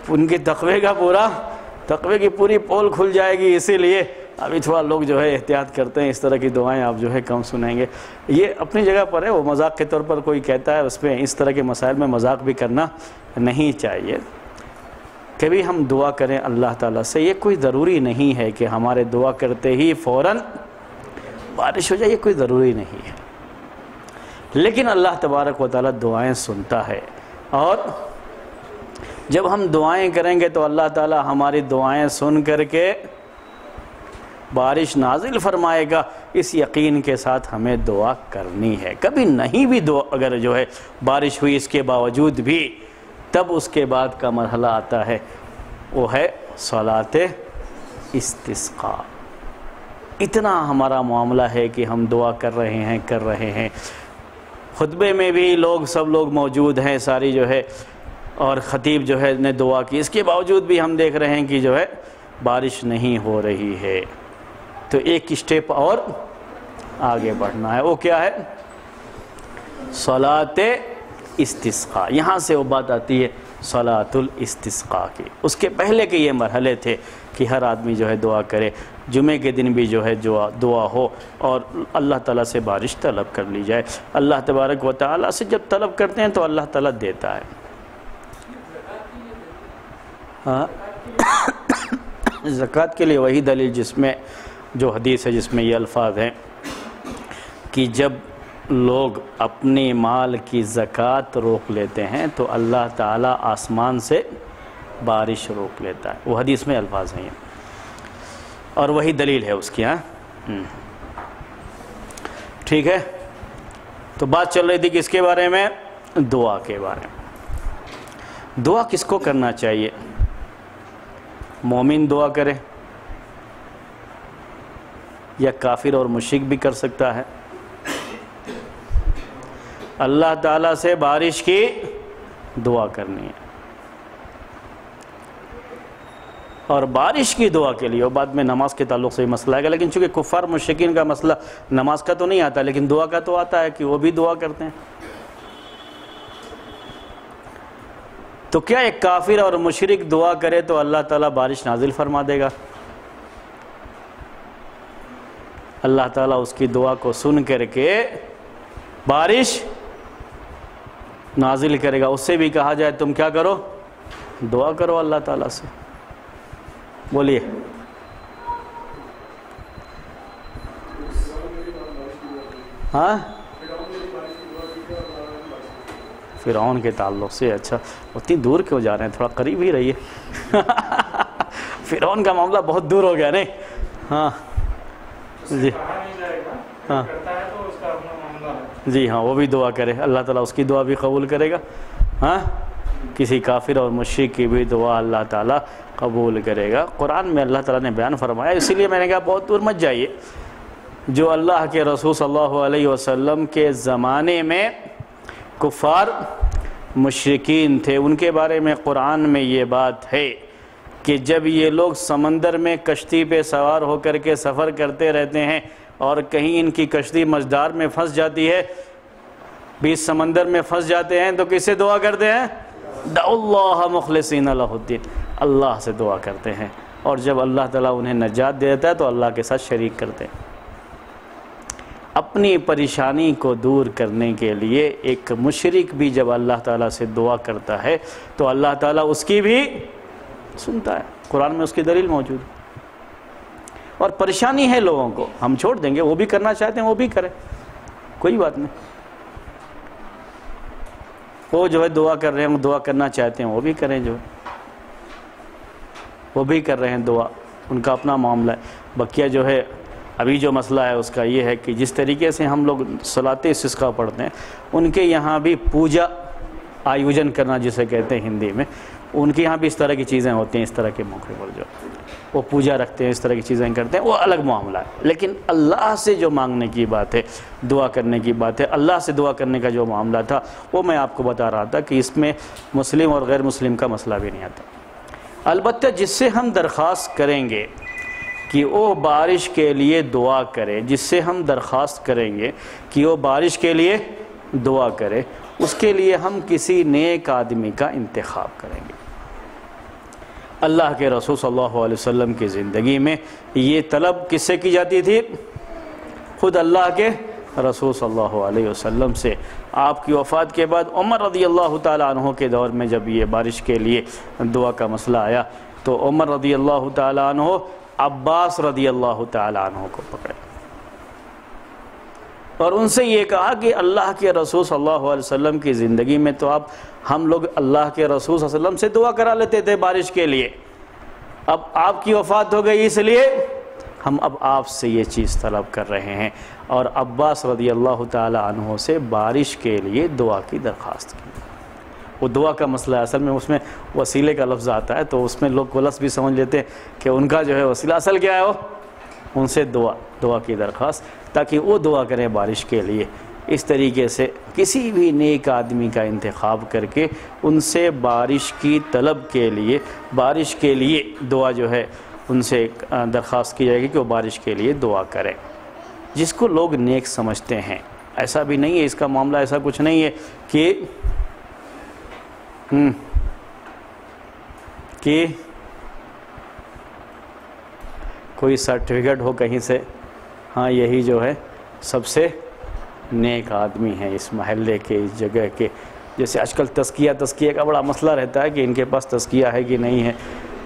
ان کے تقوی کی پوری پول کھل جائے گی۔ اسی لیے ابھی تھوڑا لوگ جو ہے احتیاط کرتے ہیں، اس طرح کی دعائیں آپ جو ہے کم سنیں گے۔ یہ اپنی جگہ پر ہے، وہ مذاق کے طور پر کوئی کہتا ہے، اس پہ اس طرح کے مسائل میں مذاق بھی کرنا نہیں چاہیے۔ کبھی ہم دعا کریں اللہ تعالیٰ سے، یہ کوئی ضروری نہیں ہے کہ ہمارے دعا کرتے ہی فوراً بارش ہو جائے، یہ کوئی ضروری نہیں ہے، لیکن اللہ تبارک و تعالیٰ دعائیں سنتا ہے، اور جب ہم دعائیں کریں گے تو اللہ تعالیٰ ہماری دعائیں سن کر کے بارش نازل فرمائے گا۔ اس یقین کے ساتھ ہمیں دعا کرنی ہے۔ کبھی نہیں بھی دعا اگر جو ہے بارش ہوئی، اس کے باوجود بھی تب اس کے بعد کا مرحلہ آتا ہے، وہ ہے صلاۃ استسقاء۔ اتنا ہمارا معاملہ ہے کہ ہم دعا کر رہے ہیں، خطبے میں بھی سب لوگ موجود ہیں ساری جو ہے، اور خطیب جو ہے نے دعا کی، اس کے باوجود بھی ہم دیکھ رہے ہیں کہ جو ہے بارش نہیں ہو رہی ہے۔ تو ایک اسٹیپ اور آگے بڑھنا ہے، وہ کیا ہے؟ صلاۃ استسقاء۔ یہاں سے وہ بات آتی ہے صلاۃ الاستسقاء کی۔ اس کے پہلے کے یہ مرحلے تھے کہ ہر آدمی جو ہے دعا کرے، جمعے کے دن بھی جو ہے دعا ہو، اور اللہ تعالیٰ سے بارش طلب کر لی جائے۔ اللہ تبارک و تعالیٰ سے جب طلب کرتے ہیں تو اللہ تعالیٰ دیتا ہے۔ ہاں، زکوٰۃ کے لیے وہی دلیل جس میں جو حدیث ہے، جس میں یہ الفاظ ہیں کہ جب لوگ اپنے مال کی زکوٰۃ روک لیتے ہیں تو اللہ تعالیٰ آسمان سے بارش روک لیتا ہے۔ وہ حدیث میں الفاظ ہیں اور وہی دلیل ہے اس کی۔ ہاں ٹھیک ہے، تو بات چل رہی تھی کس کے بارے میں؟ دعا کے بارے میں۔ دعا کس کو کرنا چاہیے؟ مومن دعا کرے یا کافر اور مشرک بھی کر سکتا ہے؟ اللہ تعالیٰ سے بارش کی دعا کرنی ہے، اور بارش کی دعا کے لیے، اور بعد میں نماز کے تعلق سے مسئلہ آئے گا، لیکن چونکہ کفار مشرکین کا مسئلہ نماز کا تو نہیں آتا، لیکن دعا کا تو آتا ہے کہ وہ بھی دعا کرتے ہیں۔ تو کیا ایک کافر اور مشرک دعا کرے تو اللہ تعالیٰ بارش نازل فرما دے گا؟ اللہ تعالیٰ اس کی دعا کو سن کر کے بارش نازل کرے گا۔ اس سے بھی کہا جائے تم کیا کرو؟ دعا کرو اللہ تعالیٰ سے۔ بولیے۔ ہاں، فرعون کے تعلق سے؟ اچھا، اتنی دور کیوں جا رہے ہیں؟ تھوڑا قریب ہی رہیے۔ فرعون کا معاملہ بہت دور ہو گیا نہیں؟ ہاں جی ہاں جی ہاں، وہ بھی دعا کرے، اللہ تعالیٰ اس کی دعا بھی قبول کرے گا۔ ہاں، کسی کافر اور مشرک کی بھی دعا اللہ تعالیٰ قبول کرے گا۔ قرآن میں اللہ تعالیٰ نے بیان فرمایا، اسی لیے میں نے کہا بہت دور مت جائیے۔ جو اللہ کے رسول صلی اللہ علیہ وسلم کے زمانے میں کفار مشرکین تھے، ان کے بارے میں قرآن میں یہ بات ہے کہ جب یہ لوگ سمندر میں کشتی پہ سوار ہو کر کے سفر کرتے رہتے ہیں اور کہیں ان کی کشتی مجدار میں پھنس جاتی ہے، بیچ سمندر میں پھنس جاتے ہیں، تو کس سے دعا کرتے ہیں؟ دعوا اللہ مخلصین لہ الدین، اللہ سے دعا کرتے ہیں، اور جب اللہ تعالیٰ انہیں نجات دیتا ہے تو اللہ کے ساتھ شریک کرتے ہیں۔ اپنی پریشانی کو دور کرنے کے لیے ایک مشرک بھی جب اللہ تعالیٰ سے دعا کرتا ہے تو اللہ تعالیٰ اس کی بھی سنتا ہے۔ قرآن میں اس کی دلیل موجود ہے۔ اور پریشانی ہے لوگوں کو، ہم چھوڑ دیں گے، وہ بھی کرنا چاہتے ہیں وہ بھی کریں، کوئی بات نہیں۔ وہ جو ہے دعا کر رہے ہیں، وہ دعا کرنا چاہتے ہیں وہ بھی کریں، جو وہ بھی کر رہے ہیں دعا، ان کا اپنا معاملہ ہے۔ بقیہ جو ہے ابھی جو مسئلہ ہے اس کا یہ ہے کہ جس طریقے سے ہم لوگ صلاۃ استسقاء پڑھتے ہیں، ان کے یہاں بھی پوجا آیوجن کرنا جسے کہتے ہیں ہندی میں، ان کے یہاں بھی اس طرح کی چیزیں ہوتی ہیں، اس طرح کے موقع پر جو وہ پوجا رکھتے ہیں، اس طرح کی چیزیں کرتے ہیں، وہ الگ معاملہ ہے۔ لیکن اللہ سے جو مانگنے کی بات ہے، دعا کرنے کی بات ہے، اللہ سے دعا کرنے کا جو معاملہ تھا وہ میں آپ کو بتا رہا تھا کہ اس میں مسلم اور غیر مسلم کا مسئلہ بھی نہیں آتا۔ البتہ جس سے ہم درخواست کریں گے کہ وہ بارش کے لیے دعا کرے، جس سے ہم درخواست کریں گے کہ وہ بارش کے لیے دعا کرے، اس کے لیے ہم کسی نیک آدمی کا انتخاب کریں گے۔ اللہ کے رسول صلی اللہ علیہ وسلم کی زندگی میں یہ طلب کس سے کی جاتی تھی؟ خود اللہ کے رسول صلی اللہ علیہ وسلم سے۔ آپ کی وفات کے بعد عمر رضی اللہ تعالیٰ عنہ کے دور میں جب یہ بارش کے لیے دعا کا مسئلہ آیا تو عمر رضی اللہ تعالیٰ عنہ عباس رضی اللہ تعالیٰ عنہ کو پکڑے اور ان سے یہ کہا کہ اللہ کے رسول صلی اللہ علیہ وسلم کی زندگی میں تو ہم لوگ اللہ کے رسول صلی اللہ علیہ وسلم سے دعا کرا لیتے تھے بارش کے لیے، اب آپ کی وفات ہو گئی اس لیے ہم اب آپ سے یہ چیز طلب کر رہے ہیں، اور عباس رضی اللہ تعالی عنہ سے بارش کے لیے دعا کی درخواست کی۔ وہ دعا کا مسئلہ ہے، اصل میں اس میں وسیلے کا لفظ آتا ہے، تو اس میں لوگ کلس بھی سمجھ لیتے ہیں کہ ان کا جو ہے وسیلہ، اصل کیا ہے وہ ان سے دعا کی درخواست، تاکہ وہ دعا کریں بارش کے لیے۔ اس طریقے سے کسی بھی نیک آدمی کا انتخاب کر کے ان سے بارش کی طلب کے لیے، بارش کے لیے دعا جو ہے ان سے درخواست کی جائے گی کہ وہ بارش کے لیے دعا کریں، جس کو لوگ نیک سمجھتے ہیں۔ ایسا بھی نہیں ہے، اس کا معاملہ ایسا کچھ نہیں ہے کہ کوئی سرٹیفکیٹ ہو کہیں سے، ہاں یہی جو ہے سب سے نیک آدمی ہیں اس محلے کے، اس جگہ کے۔ جیسے آج کل تزکیہ کا بڑا مسئلہ رہتا ہے کہ ان کے پاس تزکیہ ہے کہ نہیں ہے،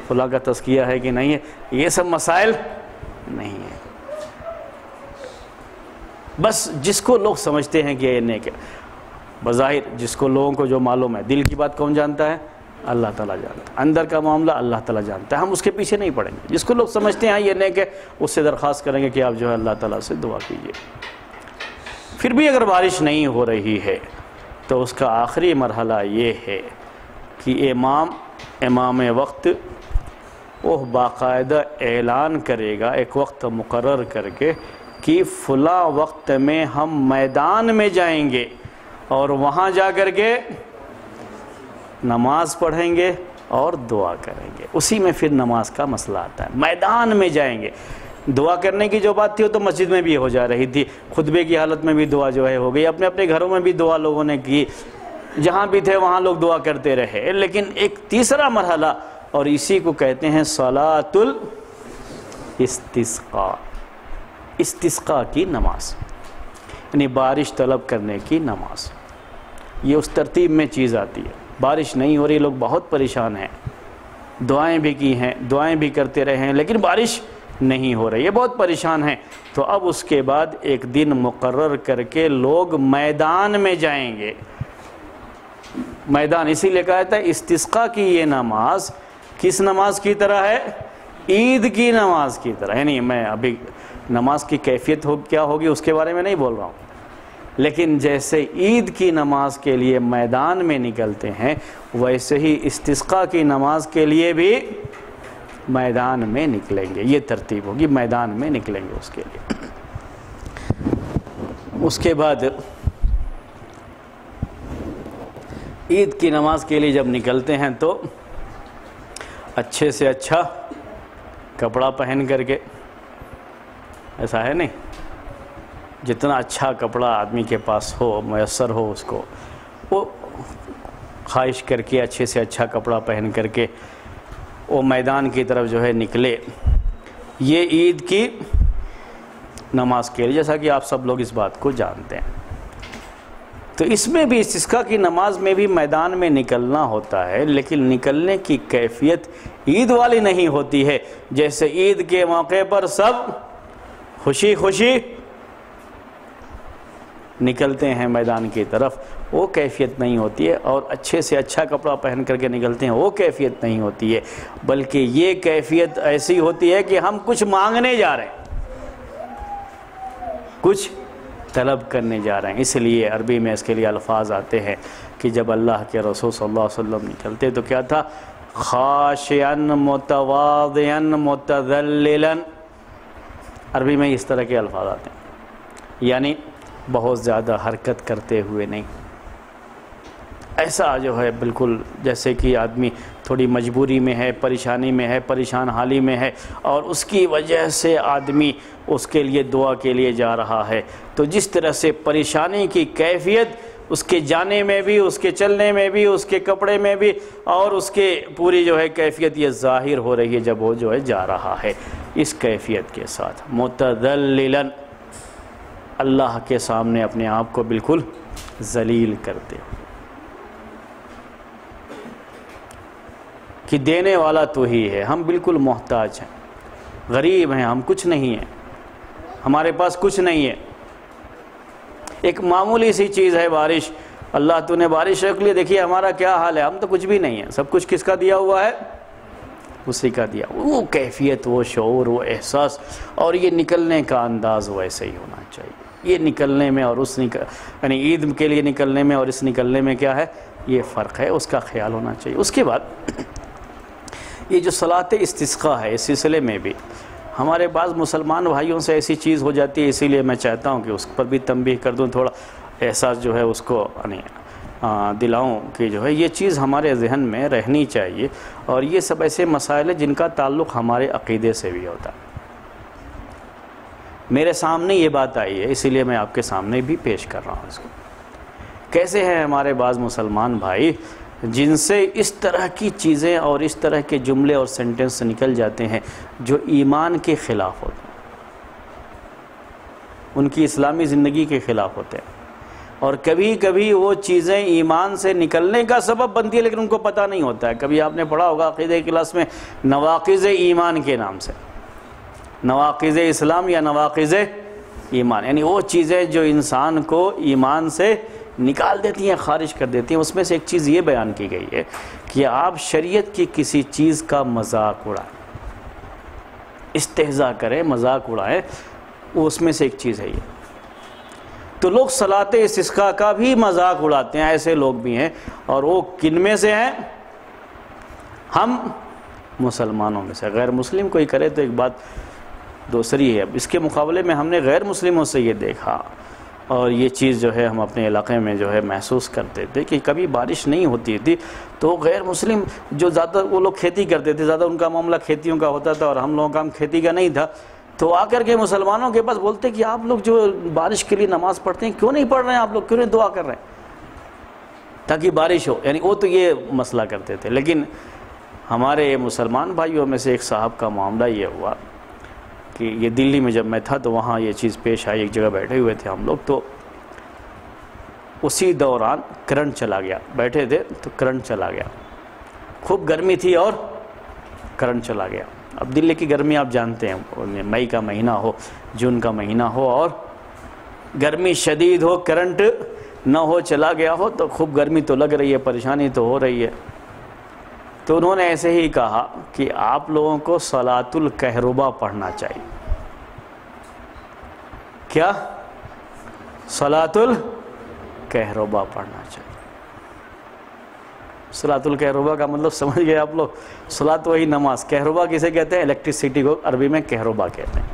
فلاں کا تزکیہ ہے کہ نہیں ہے، یہ سب مسائل نہیں ہیں۔ بس جس کو لوگ سمجھتے ہیں کہ یہ نیک ہے، بظاہر جس کو لوگوں کو جو معلوم ہے، دل کی بات کون جانتا ہے؟ اللہ تعالیٰ جانتا ہے، اندر کا معاملہ اللہ تعالیٰ جانتا ہے، ہم اس کے پیچھے نہیں پڑیں گے۔ جس کو لوگ سمجھتے ہیں یہ نیک ہے، اس سے درخواست کریں گے کہ آپ جو ہے اللہ تعالیٰ سے دعا کیجیے۔ پھر بھی اگر بارش نہیں ہو رہی ہے تو اس کا آخری مرحلہ یہ ہے کہ امام وقت وہ باقاعدہ اعلان کرے گا، ایک وقت مقرر کر کے کہ فلاں وقت میں ہم میدان میں جائیں گے اور وہاں جا کر کے نماز پڑھیں گے اور دعا کریں گے۔ اسی میں پھر نماز کا مسئلہ آتا ہے، میدان میں جائیں گے۔ دعا کرنے کی جو بات تھی وہ تو مسجد میں بھی ہو جا رہی تھی، خطبے کی حالت میں بھی دعا جو ہے ہو گئی، اپنے اپنے گھروں میں بھی دعا لوگوں نے کی، جہاں بھی تھے وہاں لوگ دعا کرتے رہے۔ لیکن ایک تیسرا مرحلہ، اور اسی کو کہتے ہیں صلاۃ الاستسقاء، استسقاء کی نماز، یعنی بارش طلب کرنے کی نماز۔ یہ اس ترتیب میں چیز آتی ہے۔ بارش نہیں ہو رہی، لوگ بہت پریشان ہیں، دعائیں بھی کی ہیں، دعائیں بھی کرتے رہے ہیں، لیکن بارش نہیں ہو رہی ہے، بہت پریشان ہیں۔ تو اب اس کے بعد ایک دن مقرر کر کے لوگ میدان میں جائیں گے۔ میدان اسی لیے کہا ہے استسقاء کی یہ نماز کس نماز کی طرح ہے؟ عید کی نماز کی طرح۔ یعنی میں ابھی نماز کی کیفیت کیا ہوگی اس کے بارے میں نہیں بول رہا ہوں، لیکن جیسے عید کی نماز کے لیے میدان میں نکلتے ہیں، ویسے ہی استسقاء کی نماز کے لیے بھی میدان میں نکلیں گے۔ یہ ترتیب ہوگی، میدان میں نکلیں گے اس کے لیے۔ اس کے بعد عید کی نماز کے لیے جب نکلتے ہیں تو اچھے سے اچھا کپڑا پہن کر کے، ایسا ہے نہیں، جتنا اچھا کپڑا آدمی کے پاس ہو، میسر ہو، اس کو وہ خواہش کر کے اچھے سے اچھا کپڑا پہن کر کے وہ میدان کی طرف جو ہے نکلے۔ یہ عید کی نماز کے لیے، جیسا کہ آپ سب لوگ اس بات کو جانتے ہیں۔ تو اس میں بھی استسقاء کی نماز میں بھی میدان میں نکلنا ہوتا ہے، لیکن نکلنے کی کیفیت عید والی نہیں ہوتی ہے۔ جیسے عید کے موقع پر سب خوشی خوشی نکلتے ہیں میدان کی طرف، وہ کیفیت نہیں ہوتی ہے، اور اچھے سے اچھا کپڑا پہن کر کے نکلتے ہیں، وہ کیفیت نہیں ہوتی ہے، بلکہ یہ کیفیت ایسی ہوتی ہے کہ ہم کچھ مانگنے جا رہے ہیں، کچھ طلب کرنے جا رہے ہیں۔ اس لیے عربی میں اس کے لیے الفاظ آتے ہیں کہ جب اللہ کے رسول صلی اللہ علیہ وسلم نکلتے تو کیا تھا؟ خاشعا متواضعا متذللا، عربی میں اس طرح کے الفاظ آتے ہیں، یعنی بہت زیادہ حرکت کرتے ہوئے نہیں، ایسا جو ہے بالکل جیسے کہ آدمی تھوڑی مجبوری میں ہے، پریشانی میں ہے، پریشان حالی میں ہے، اور اس کی وجہ سے آدمی اس کے لیے دعا کے لیے جا رہا ہے۔ تو جس طرح سے پریشانی کی کیفیت اس کے جانے میں بھی، اس کے چلنے میں بھی، اس کے کپڑے میں بھی، اور اس کے پوری جو ہے کیفیت یہ ظاہر ہو رہی ہے جب وہ جو ہے جا رہا ہے، اس کیفیت کے ساتھ متذللا، اللہ کے سامنے اپنے آپ کو بالکل ذلیل کرتے ہو کہ دینے والا تو ہی ہے، ہم بالکل محتاج ہیں، غریب ہیں، ہم کچھ نہیں ہیں، ہمارے پاس کچھ نہیں ہے، ایک معمولی سی چیز ہے بارش، اللہ تو نے بارش رکھ لی، دیکھیے ہمارا کیا حال ہے، ہم تو کچھ بھی نہیں ہیں، سب کچھ کس کا دیا ہوا ہے؟ اسی کا دیا۔ وہ کیفیت، وہ شعور، وہ احساس، اور یہ نکلنے کا انداز ویسے ہی ہونا چاہیے۔ یہ نکلنے میں اور یعنی عید کے لیے نکلنے میں اور اس نکلنے میں کیا ہے؟ یہ فرق ہے، اس کا خیال ہونا چاہیے۔ اس کے بعد یہ جو صلاۃ استسقاء ہے، اس سلسلے میں بھی ہمارے بعض مسلمان بھائیوں سے ایسی چیز ہو جاتی ہے، اسی لیے میں چاہتا ہوں کہ اس پر بھی تنبیہ کر دوں، تھوڑا احساس جو ہے اس کو دلاؤں کہ جو ہے یہ چیز ہمارے ذہن میں رہنی چاہیے، اور یہ سب ایسے مسائل ہیں جن کا تعلق ہمارے عقیدے سے بھی ہوتا ہے۔ میرے سامنے یہ بات آئی ہے، اسی لیے میں آپ کے سامنے بھی پیش کر رہا ہوں اس کو۔ کیسے ہیں ہمارے بعض مسلمان بھائی جن سے اس طرح کی چیزیں اور اس طرح کے جملے اور سینٹنس نکل جاتے ہیں جو ایمان کے خلاف ہوتے ہیں، ان کی اسلامی زندگی کے خلاف ہوتے ہیں، اور کبھی کبھی وہ چیزیں ایمان سے نکلنے کا سبب بنتی ہے لیکن ان کو پتہ نہیں ہوتا ہے۔ کبھی آپ نے پڑھا ہوگا عقیدہ کلاس میں نواقض ایمان کے نام سے، نواقض اسلام یا نواقض ایمان، یعنی وہ چیزیں جو انسان کو ایمان سے نکال دیتی ہیں، خارج کر دیتی ہیں۔ اس میں سے ایک چیز یہ بیان کی گئی ہے کہ آپ شریعت کی کسی چیز کا مذاق اڑائیں، استہزاء کریں، مذاق اڑائیں، اس میں سے ایک چیز ہے یہ۔ تو لوگ صلاۃ استسقاء کا بھی مذاق اڑاتے ہیں، ایسے لوگ بھی ہیں، اور وہ کن میں سے ہیں؟ ہم مسلمانوں میں سے۔ غیر مسلم کوئی کرے تو ایک بات دوسری ہے۔ اب اس کے مقابلے میں ہم نے غیر مسلموں سے یہ دیکھا، اور یہ چیز جو ہے ہم اپنے علاقے میں جو ہے محسوس کرتے تھے کہ کبھی بارش نہیں ہوتی تھی تو غیر مسلم جو زیادہ وہ لوگ کھیتی کرتے تھے، زیادہ ان کا معاملہ کھیتیوں کا ہوتا تھا اور ہم لوگوں کا کام کھیتی کا نہیں تھا، تو آ کر کے مسلمانوں کے پاس بولتے کہ آپ لوگ جو بارش کے لیے نماز پڑھتے ہیں کیوں نہیں پڑھ رہے ہیں، آپ لوگ کیوں نہیں دعا کر رہے ہیں تاکہ بارش ہو؟ یعنی وہ تو یہ مسئلہ کرتے تھے۔ لیکن ہمارے مسلمان بھائیوں میں سے ایک صاحب کا معاملہ یہ ہوا کہ یہ دلی میں جب میں تھا تو وہاں یہ چیز پیش آئی، ایک جگہ بیٹھے ہوئے تھے ہم لوگ، تو اسی دوران کرنٹ چلا گیا، بیٹھے تھے تو کرنٹ چلا گیا، خوب گرمی تھی اور کرنٹ چلا گیا۔ اب دلی کی گرمی آپ جانتے ہیں، مئی کا مہینہ ہو، جون کا مہینہ ہو اور گرمی شدید ہو، کرنٹ نہ ہو، چلا گیا ہو تو خوب گرمی تو لگ رہی ہے، پریشانی تو ہو رہی ہے۔ تو انہوں نے ایسے ہی کہا کہ آپ لوگوں کو صلاۃ الکہربا پڑھنا چاہیے۔ کیا؟ صلاۃ الکہربا پڑھنا چاہیے۔ صلاۃ الکہربا کا مطلب سمجھ گئے آپ لوگ؟ صلاۃ وہی نماز، کہربا کسے کہتے ہیں؟ الیکٹریسٹی کو عربی میں کہربا کہتے ہیں۔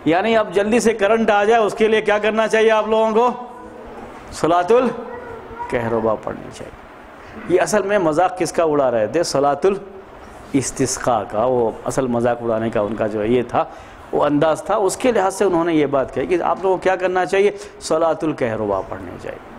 یعنی اب جلدی سے کرنٹ آ جائے اس کے لیے کیا کرنا چاہیے آپ لوگوں کو؟ صلاۃ الکہربا پڑھنی چاہیے۔ یہ اصل میں مذاق کس کا اڑا رہے تھے؟ صلاۃ الاستسقاء کا۔ وہ اصل مذاق اڑانے کا ان کا جو یہ تھا، وہ انداز تھا، اس کے لحاظ سے انہوں نے یہ بات کہی کہ آپ لوگوں کو کیا کرنا چاہیے؟ صلاۃ الکہربا پڑھنی چاہیے۔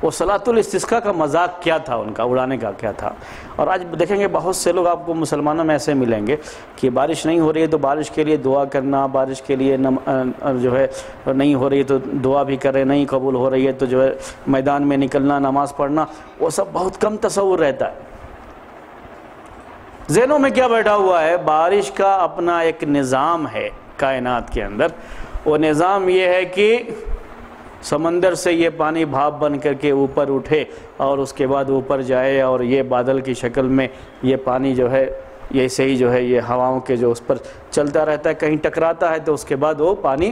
وہ صلاۃ الاستسقاء کا مذاق کیا تھا، ان کا اڑانے کا کیا تھا؟ اور آج دیکھیں گے بہت سے لوگ آپ کو مسلمانوں میں ایسے ملیں گے کہ بارش نہیں ہو رہی ہے تو بارش کے لیے دعا کرنا، بارش کے لیے جو ہے نہیں ہو رہی ہے تو دعا بھی کرے، نہیں قبول ہو رہی ہے تو جو ہے میدان میں نکلنا، نماز پڑھنا، وہ سب بہت کم تصور رہتا ہے۔ ذہنوں میں کیا بیٹھا ہوا ہے؟ بارش کا اپنا ایک نظام ہے کائنات کے اندر، وہ نظام یہ ہے کہ سمندر سے یہ پانی بھاپ بن کر کے اوپر اٹھے اور اس کے بعد اوپر جائے، اور یہ بادل کی شکل میں یہ پانی جو ہے یہ صحیح جو ہے یہ ہواؤں کے جو اس پر چلتا رہتا ہے، کہیں ٹکراتا ہے تو اس کے بعد وہ پانی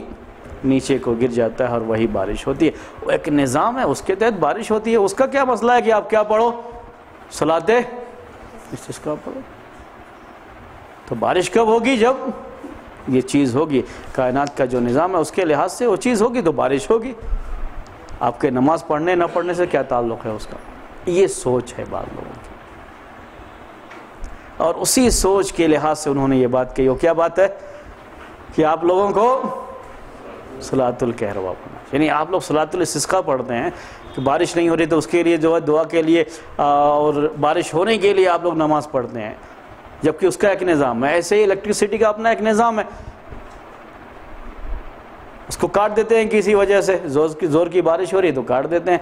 نیچے کو گر جاتا ہے اور وہی بارش ہوتی ہے۔ وہ ایک نظام ہے، اس کے تحت بارش ہوتی ہے۔ اس کا کیا مسئلہ ہے کہ آپ کیا پڑھو؟ صلاۃ استسقاء پڑھو۔ تو بارش کب ہوگی؟ جب یہ چیز ہوگی، کائنات کا جو نظام ہے اس کے لحاظ سے وہ چیز ہوگی تو بارش ہوگی۔ آپ کے نماز پڑھنے نہ پڑھنے سے کیا تعلق ہے اس کا؟ یہ سوچ ہے بعض لوگوں کی، اور اسی سوچ کے لحاظ سے انہوں نے یہ بات کہی۔ وہ کیا بات ہے کہ آپ لوگوں کو صلاۃ الکہربا پڑھنا، یعنی آپ لوگ صلاۃ الاستسقاء پڑھتے ہیں کہ بارش نہیں ہو رہی تو اس کے لیے جو ہے دعا کے لیے اور بارش ہونے کے لیے آپ لوگ نماز پڑھتے ہیں، جبکہ اس کا ایک نظام ہے۔ ایسے ہی الیکٹریسٹی کا اپنا ایک نظام ہے، اس کو کاٹ دیتے ہیں کسی وجہ سے، زور کی بارش ہو رہی ہے تو کاٹ دیتے ہیں،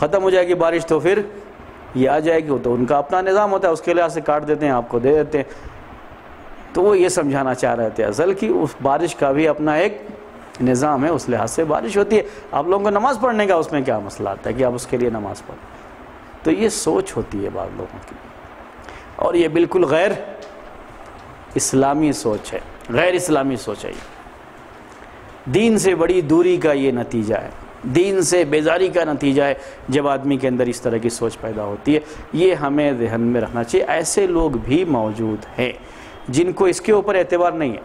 ختم ہو جائے گی بارش تو پھر یہ آ جائے گی، تو ان کا اپنا نظام ہوتا ہے، اس کے لحاظ سے کاٹ دیتے ہیں، آپ کو دے دیتے ہیں۔ تو وہ یہ سمجھانا چاہ رہے تھے اصل کہ اس بارش کا بھی اپنا ایک نظام ہے، اس لحاظ سے بارش ہوتی ہے۔ آپ لوگوں کو نماز پڑھنے کا اس میں کیا مسئلہ آتا ہے کہ آپ اس کے لیے نماز پڑھیں؟ تو یہ سوچ ہوتی ہے بعض لوگوں کی، اور یہ بالکل غیر اسلامی سوچ ہے، غیر اسلامی سوچ ہے۔ دین سے بڑی دوری کا یہ نتیجہ ہے، دین سے بیزاری کا نتیجہ ہے جب آدمی کے اندر اس طرح کی سوچ پیدا ہوتی ہے. یہ ہمیں ذہن میں رکھنا چاہیے. ایسے لوگ بھی موجود ہیں جن کو اس کے اوپر اعتبار نہیں ہے.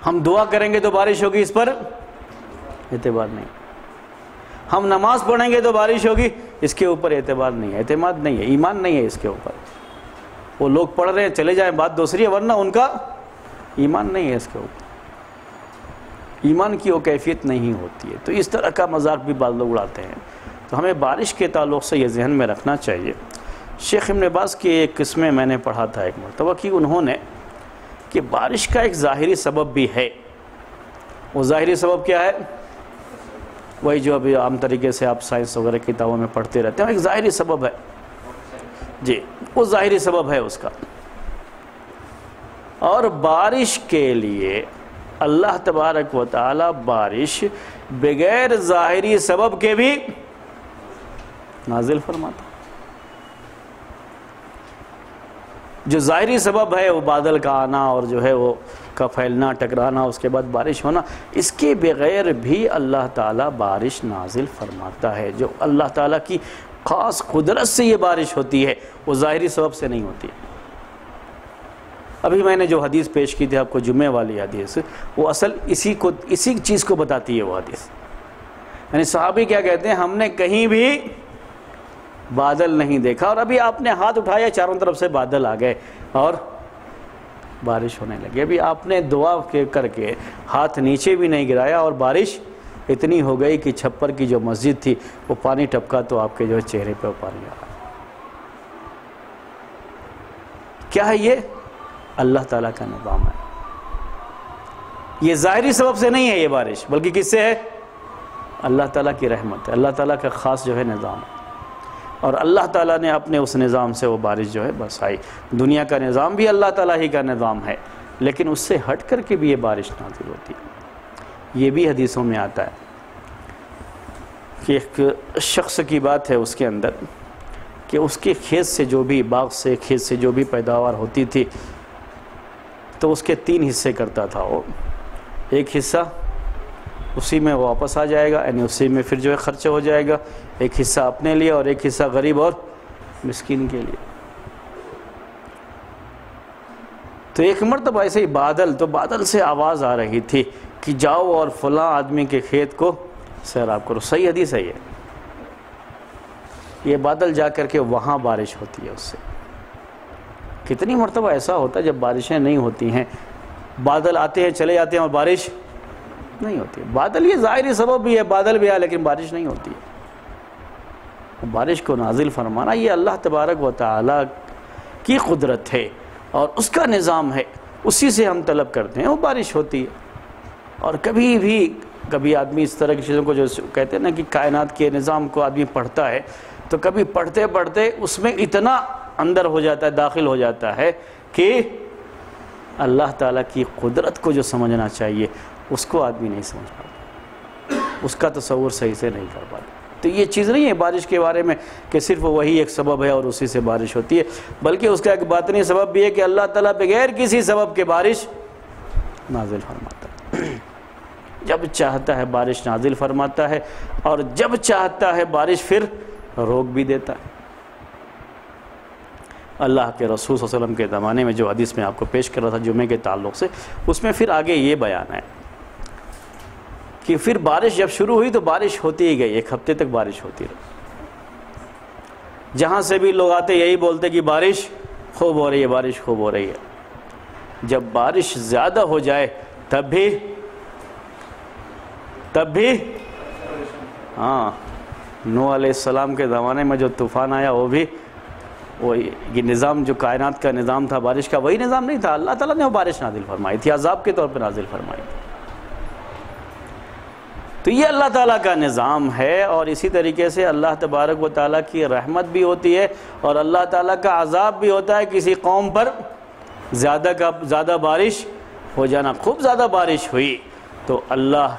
ہم دعا کریں گے تو بارش ہوگی، اس پر اعتبار نہیں. ہم نماز پڑھیں گے تو بارش ہوگی، اس کے اوپر اعتبار نہیں ہے، اعتماد نہیں ہے، ایمان نہیں ہے اس کے اوپر. وہ لوگ پڑھ رہے ہیں چلے جائیں بات دوسری ہے، ورنہ ان کا ایمان نہیں ہے اس کے اوپر. ایمان کی وہ کیفیت نہیں ہوتی ہے. تو اس طرح کا مذاق بھی بعض لوگ اڑاتے ہیں. تو ہمیں بارش کے تعلق سے یہ ذہن میں رکھنا چاہیے. شیخ ابن باز کی ایک قسمیں میں نے پڑھا تھا ایک مرتبہ کہ انہوں نے کہ بارش کا ایک ظاہری سبب بھی ہے. وہ ظاہری سبب کیا ہے؟ وہی جو ابھی عام طریقے سے آپ سائنس وغیرہ کتابوں میں پڑھتے رہتے ہیں، ایک ظاہری سبب ہے. جی وہ ظاہری سبب ہے اس کا. اور بارش کے لیے اللہ تبارک و تعالی بارش بغیر ظاہری سبب کے بھی نازل فرماتا. جو ظاہری سبب ہے وہ بادل کا آنا اور جو ہے وہ کا پھیلنا، ٹکرانا، اس کے بعد بارش ہونا، اس کے بغیر بھی اللہ تعالیٰ بارش نازل فرماتا ہے. جو اللہ تعالیٰ کی خاص قدرت سے یہ بارش ہوتی ہے، وہ ظاہری سبب سے نہیں ہوتی. ابھی میں نے جو حدیث پیش کی تھی آپ کو، جمعے والی حدیث، وہ اصل اسی چیز کو بتاتی ہے وہ حدیث. یعنی صحابی کیا کہتے ہیں، ہم نے کہیں بھی بادل نہیں دیکھا، اور ابھی آپ نے ہاتھ اٹھایا چاروں طرف سے بادل آ گئے اور بارش ہونے لگی. ابھی آپ نے دعا کر کے ہاتھ نیچے بھی نہیں گرایا اور بارش اتنی ہو گئی کہ چھپر کی جو مسجد تھی وہ پانی ٹپکا تو آپ کے جو ہے چہرے پہ پانی آ رہا. کیا ہے یہ؟ اللہ تعالیٰ کا نظام ہے. یہ ظاہری سبب سے نہیں ہے یہ بارش، بلکہ کس سے ہے؟ اللہ تعالیٰ کی رحمت ہے، اللہ تعالیٰ کا خاص جو ہے نظام ہے. اور اللہ تعالیٰ نے اپنے اس نظام سے وہ بارش جو ہے برسائی. دنیا کا نظام بھی اللہ تعالیٰ ہی کا نظام ہے، لیکن اس سے ہٹ کر کے بھی یہ بارش نازل ہوتی ہے. یہ بھی حدیثوں میں آتا ہے کہ ایک شخص کی بات ہے اس کے اندر کہ اس کے کھیت سے جو بھی باغ سے کھیت سے جو بھی پیداوار ہوتی تھی تو اس کے 3 حصے کرتا تھا وہ. ایک حصہ اسی میں واپس آ جائے گا، یعنی اسی میں پھر جو ہے خرچ ہو جائے گا. ایک حصہ اپنے لیے اور ایک حصہ غریب اور مسکین کے لیے. تو ایک مرتبہ ایسے ہی بادل سے آواز آ رہی تھی کہ جاؤ اور فلاں آدمی کے کھیت کو سیراب کرو. صحیح حدیث ہے یہ. یہ بادل جا کر کے وہاں بارش ہوتی ہے اس سے. کتنی مرتبہ ایسا ہوتا ہے جب بارشیں نہیں ہوتی ہیں، بادل آتے ہیں چلے جاتے ہیں اور بارش نہیں ہوتی ہے. بادل یہ ظاہری سبب بھی ہے، بادل بھی ہے لیکن بارش نہیں ہوتی ہے. بارش کو نازل فرمانا یہ اللہ تبارک و تعالیٰ کی قدرت ہے اور اس کا نظام ہے، اسی سے ہم طلب کرتے ہیں وہ بارش ہوتی ہے. اور کبھی آدمی اس طرح کی چیزوں کو جو کہتے ہیں نا کہ کائنات کے نظام کو آدمی پڑھتا ہے تو کبھی پڑھتے پڑھتے اس میں اتنا اندر ہو جاتا ہے، داخل ہو جاتا ہے کہ اللہ تعالیٰ کی قدرت کو جو سمجھنا چاہیے اس کو آدمی نہیں سمجھ پاتا، اس کا تصور صحیح سے نہیں کر پاتا. تو یہ چیز نہیں ہے بارش کے بارے میں کہ صرف وہی ایک سبب ہے اور اسی سے بارش ہوتی ہے، بلکہ اس کا ایک باطنی سبب بھی ہے کہ اللہ تعالیٰ بغیر کسی سبب کے بارش نازل فرماتا ہے. جب چاہتا ہے بارش نازل فرماتا ہے اور جب چاہتا ہے بارش پھر روک بھی دیتا ہے. اللہ کے رسول صلی اللہ علیہ وسلم کے زمانے میں جو حدیث میں آپ کو پیش کر رہا تھا جمعے کے تعلق سے، اس میں پھر آگے یہ بیان ہے کہ پھر بارش جب شروع ہوئی تو بارش ہوتی ہی گئی، 1 ہفتے تک بارش ہوتی رہی. جہاں سے بھی لوگ آتے یہی بولتے کہ بارش خوب ہو رہی ہے، بارش خوب ہو رہی ہے. جب بارش زیادہ ہو جائے تب بھی ہاں، نوح علیہ السلام کے زمانے میں جو طوفان آیا وہ بھی یہ نظام جو کائنات کا نظام تھا بارش کا، وہی نظام نہیں تھا. اللہ تعالیٰ نے وہ بارش نازل فرمائی تھی، عذاب کے طور پہ نازل فرمائی تھی. تو یہ اللہ تعالیٰ کا نظام ہے. اور اسی طریقے سے اللہ تبارک و تعالیٰ کی رحمت بھی ہوتی ہے اور اللہ تعالیٰ کا عذاب بھی ہوتا ہے. کسی قوم پر زیادہ بارش ہو جانا، خوب زیادہ بارش ہوئی تو اللہ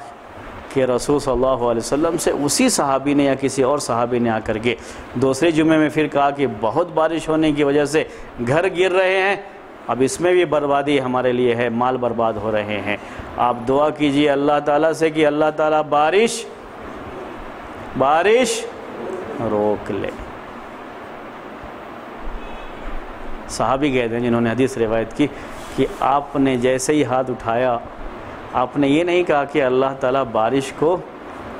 کے رسول صلی اللہ علیہ وسلم سے اسی صحابی نے یا کسی اور صحابی نے آ کر کے دوسرے جمعے میں پھر کہا کہ بہت بارش ہونے کی وجہ سے گھر گر رہے ہیں اب اس میں بھی بربادی ہمارے لیے ہے، مال برباد ہو رہے ہیں۔ آپ دعا کیجئے اللہ تعالیٰ سے کہ اللہ تعالیٰ بارش روک لے۔ صحابی کہتے ہیں جنہوں نے حدیث روایت کی کہ آپ نے جیسے ہی ہاتھ اٹھایا، آپ نے یہ نہیں کہا کہ اللہ تعالیٰ بارش کو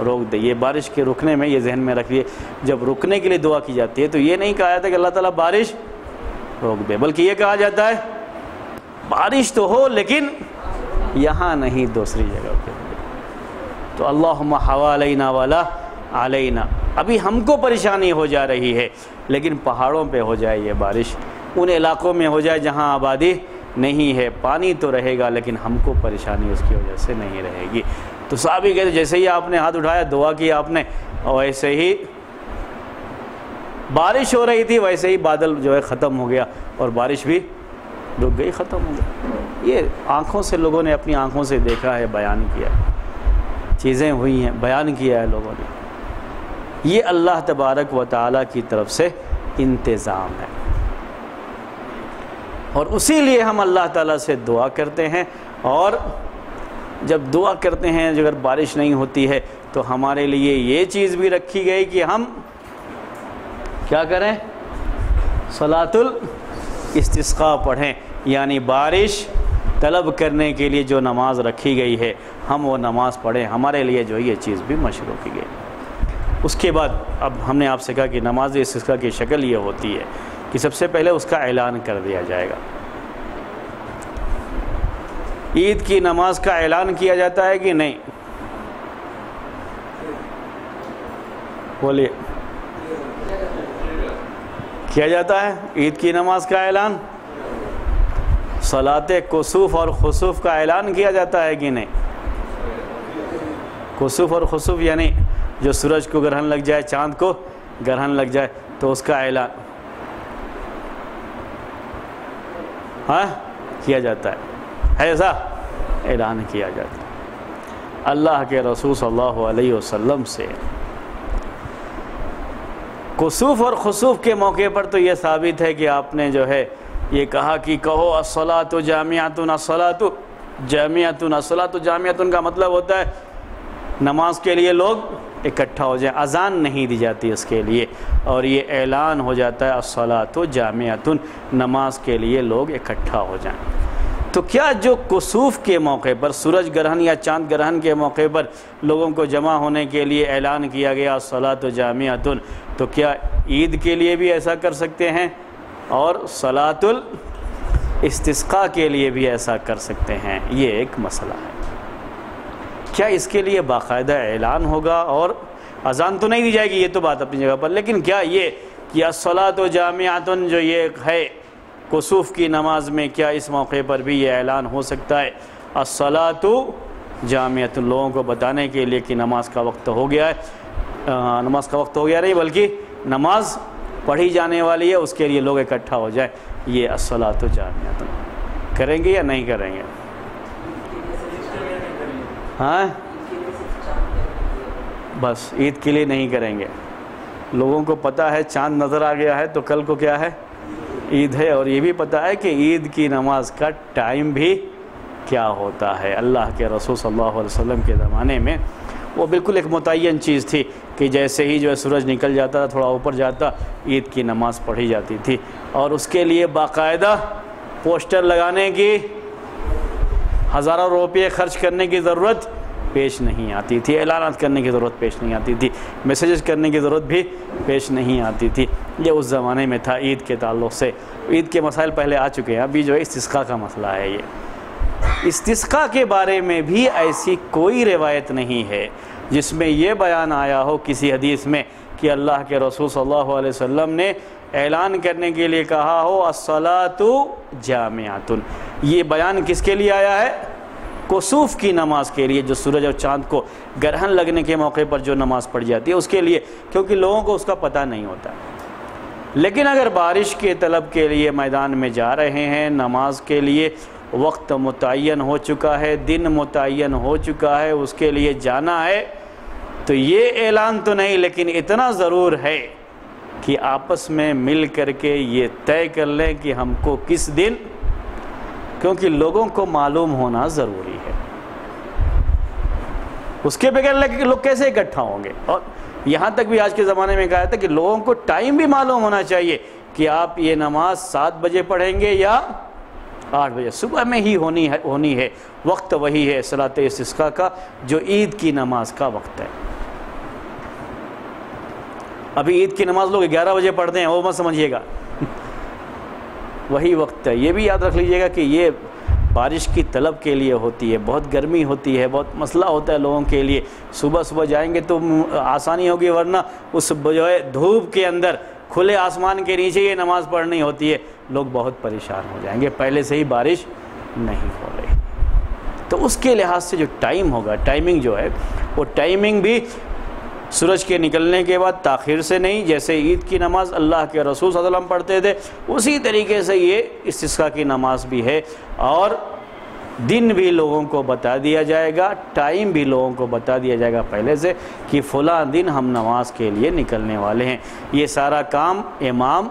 روک دے۔ یہ بارش کے رکنے میں یہ ذہن میں رکھیے، جب رکنے کے لیے دعا کی جاتی ہے تو یہ نہیں کہا جاتا کہ اللہ تعالیٰ بارش روک دے، بلکہ یہ کہا جاتا ہے بارش تو ہو لیکن یہاں نہیں، دوسری جگہ پہ۔ تو اللہم حوالینا ولا علینا، ابھی ہم کو پریشانی ہو جا رہی ہے لیکن پہاڑوں پہ ہو جائے یہ بارش، ان علاقوں میں ہو جائے جہاں آبادی نہیں ہے، پانی تو رہے گا لیکن ہم کو پریشانی اس کی وجہ سے نہیں رہے گی۔ تو صحابی کہتے جیسے ہی آپ نے ہاتھ اٹھایا، دعا کی آپ نے، اور ویسے ہی بارش ہو رہی تھی، ویسے ہی بادل جو ہے ختم ہو گیا اور بارش بھی رک گئی، ختم ہو گئی۔ یہ آنکھوں سے لوگوں نے اپنی آنکھوں سے دیکھا ہے، بیان کیا ہے، چیزیں ہوئی ہیں، بیان کیا ہے لوگوں نے۔ یہ اللہ تبارک و تعالیٰ کی طرف سے انتظام ہے، اور اسی لیے ہم اللہ تعالیٰ سے دعا کرتے ہیں، اور جب دعا کرتے ہیں اگر بارش نہیں ہوتی ہے تو ہمارے لیے یہ چیز بھی رکھی گئی کہ ہم کیا کریں؟ صلاۃ الاستسقاء پڑھیں، یعنی بارش طلب کرنے کے لیے جو نماز رکھی گئی ہے ہم وہ نماز پڑھیں، ہمارے لیے جو یہ چیز بھی مشروع کی گئی۔ اس کے بعد اب ہم نے آپ سے کہا کہ نماز استسقاء کی شکل یہ ہوتی ہے کہ سب سے پہلے اس کا اعلان کر دیا جائے گا۔ عید کی نماز کا اعلان کیا جاتا ہے کہ نہیں؟ بولیے، کیا جاتا ہے عید کی نماز کا اعلان؟ صلاۃ کسوف اور خسوف کا اعلان کیا جاتا ہے کہ نہیں؟ کسوف اور خسوف یعنی جو سورج کو گرہن لگ جائے، چاند کو گرہن لگ جائے تو اس کا اعلان کیا جاتا ہے، ایسا اعلان کیا جاتا ہے۔ اللہ کے رسول صلی اللہ علیہ وسلم سے کسوف اور خسوف کے موقع پر تو یہ ثابت ہے کہ آپ نے جو ہے یہ کہا کہ کہو الصلاۃ جامعۃ، الصلاۃ جامعۃ۔ الصلاۃ جامعۃ کا مطلب ہوتا ہے نماز کے لیے لوگ اکٹھا ہو جائیں، اذان نہیں دی جاتی اس کے لیے، اور یہ اعلان ہو جاتا ہے الصلاۃ جامعۃ، نماز کے لیے لوگ اکٹھا ہو جائیں۔ تو کیا جو کسوف کے موقع پر، سورج گرہن یا چاند گرہن کے موقع پر لوگوں کو جمع ہونے کے لیے اعلان کیا گیا الصلاۃ جامعۃ، تو کیا عید کے لیے بھی ایسا کر سکتے ہیں اور صلاۃ الاستسقاء کے لیے بھی ایسا کر سکتے ہیں؟ یہ ایک مسئلہ ہے۔ کیا اس کے لیے باقاعدہ اعلان ہوگا اور اذان تو نہیں دی جائے گی، یہ تو بات اپنی جگہ پر، لیکن کیا یہ کہ الصلاۃ جامعۃ جو یہ ہے کسوف کی نماز میں، کیا اس موقع پر بھی یہ اعلان ہو سکتا ہے الصلاۃ جامعۃ، لوگوں کو بتانے کے لیے کہ نماز کا وقت ہو گیا ہے، نماز کا وقت ہو گیا نہیں بلکہ نماز پڑھی جانے والی ہے، اس کے لیے لوگ اکٹھا ہو جائیں، یہ الصلاۃ جامعۃ کریں گے یا نہیں کریں گے؟ ہاں بس عید کے لیے نہیں کریں گے، لوگوں کو پتہ ہے چاند نظر آ گیا ہے تو کل کو کیا ہے؟ عید ہے، اور یہ بھی پتہ ہے کہ عید کی نماز کا ٹائم بھی کیا ہوتا ہے۔ اللہ کے رسول صلی اللہ علیہ وسلم کے زمانے میں وہ بالکل ایک متعین چیز تھی کہ جیسے ہی جو ہے سورج نکل جاتا تھا، تھوڑا اوپر جاتا، عید کی نماز پڑھی جاتی تھی، اور اس کے لیے باقاعدہ پوسٹر لگانے کی، ہزاروں روپے خرچ کرنے کی ضرورت پیش نہیں آتی تھی، اعلانات کرنے کی ضرورت پیش نہیں آتی تھی، میسیجز کرنے کی ضرورت بھی پیش نہیں آتی تھی۔ یہ اس زمانے میں تھا عید کے تعلق سے۔ عید کے مسائل پہلے آ چکے ہیں، ابھی جو ہے استسقاء کا مسئلہ ہے۔ یہ استسقاء کے بارے میں بھی ایسی کوئی روایت نہیں ہے جس میں یہ بیان آیا ہو کسی حدیث میں کہ اللہ کے رسول صلی اللہ علیہ وسلم نے اعلان کرنے کے لیے کہا ہو الصلاۃ جامعۃ۔ یہ بیان کس کے لیے آیا ہے؟ کسوف کی نماز کے لیے، جو سورج اور چاند کو گرہن لگنے کے موقع پر جو نماز پڑھی جاتی ہے اس کے لیے، کیونکہ لوگوں کو اس کا پتہ نہیں ہوتا۔ لیکن اگر بارش کے طلب کے لیے میدان میں جا رہے ہیں، نماز کے لیے وقت متعین ہو چکا ہے، دن متعین ہو چکا ہے، اس کے لیے جانا ہے، تو یہ اعلان تو نہیں، لیکن اتنا ضرور ہے کہ آپس میں مل کر کے یہ طے کر لیں کہ ہم کو کس دن کیونکہ لوگوں کو معلوم ہونا ضروری ہے، اس کے بغیر لوگ کیسے اکٹھا ہوں گے؟ اور یہاں تک بھی آج کے زمانے میں کہا تھا کہ لوگوں کو ٹائم بھی معلوم ہونا چاہیے کہ آپ یہ نماز 7 بجے پڑھیں گے یا 8 بجے، صبح میں ہی ہونی ہے، وقت وہی ہے صلاۃ استسقاء کا جو عید کی نماز کا وقت ہے۔ ابھی عید کی نماز لوگ 11 بجے پڑھتے ہیں، وہ مت سمجھیے گا، وہی وقت ہے۔ یہ بھی یاد رکھ لیجیے گا کہ یہ بارش کی طلب کے لیے ہوتی ہے، بہت گرمی ہوتی ہے، بہت مسئلہ ہوتا ہے لوگوں کے لیے، صبح جائیں گے تو آسانی ہوگی، ورنہ اس جو ہے دھوپ کے اندر کھلے آسمان کے نیچے یہ نماز پڑھنی ہوتی ہے، لوگ بہت پریشان ہو جائیں گے، پہلے سے ہی بارش نہیں ہو رہی۔ تو اس کے لحاظ سے جو ٹائم ہوگا، ٹائمنگ جو ہے وہ ٹائمنگ بھی سورج کے نکلنے کے بعد تاخیر سے نہیں، جیسے عید کی نماز اللہ کے رسول صلی اللہ علیہ وسلم پڑھتے تھے اسی طریقے سے یہ استسقاء کی نماز بھی ہے، اور دن بھی لوگوں کو بتا دیا جائے گا، ٹائم بھی لوگوں کو بتا دیا جائے گا پہلے سے کہ فلاں دن ہم نماز کے لیے نکلنے والے ہیں۔ یہ سارا کام امام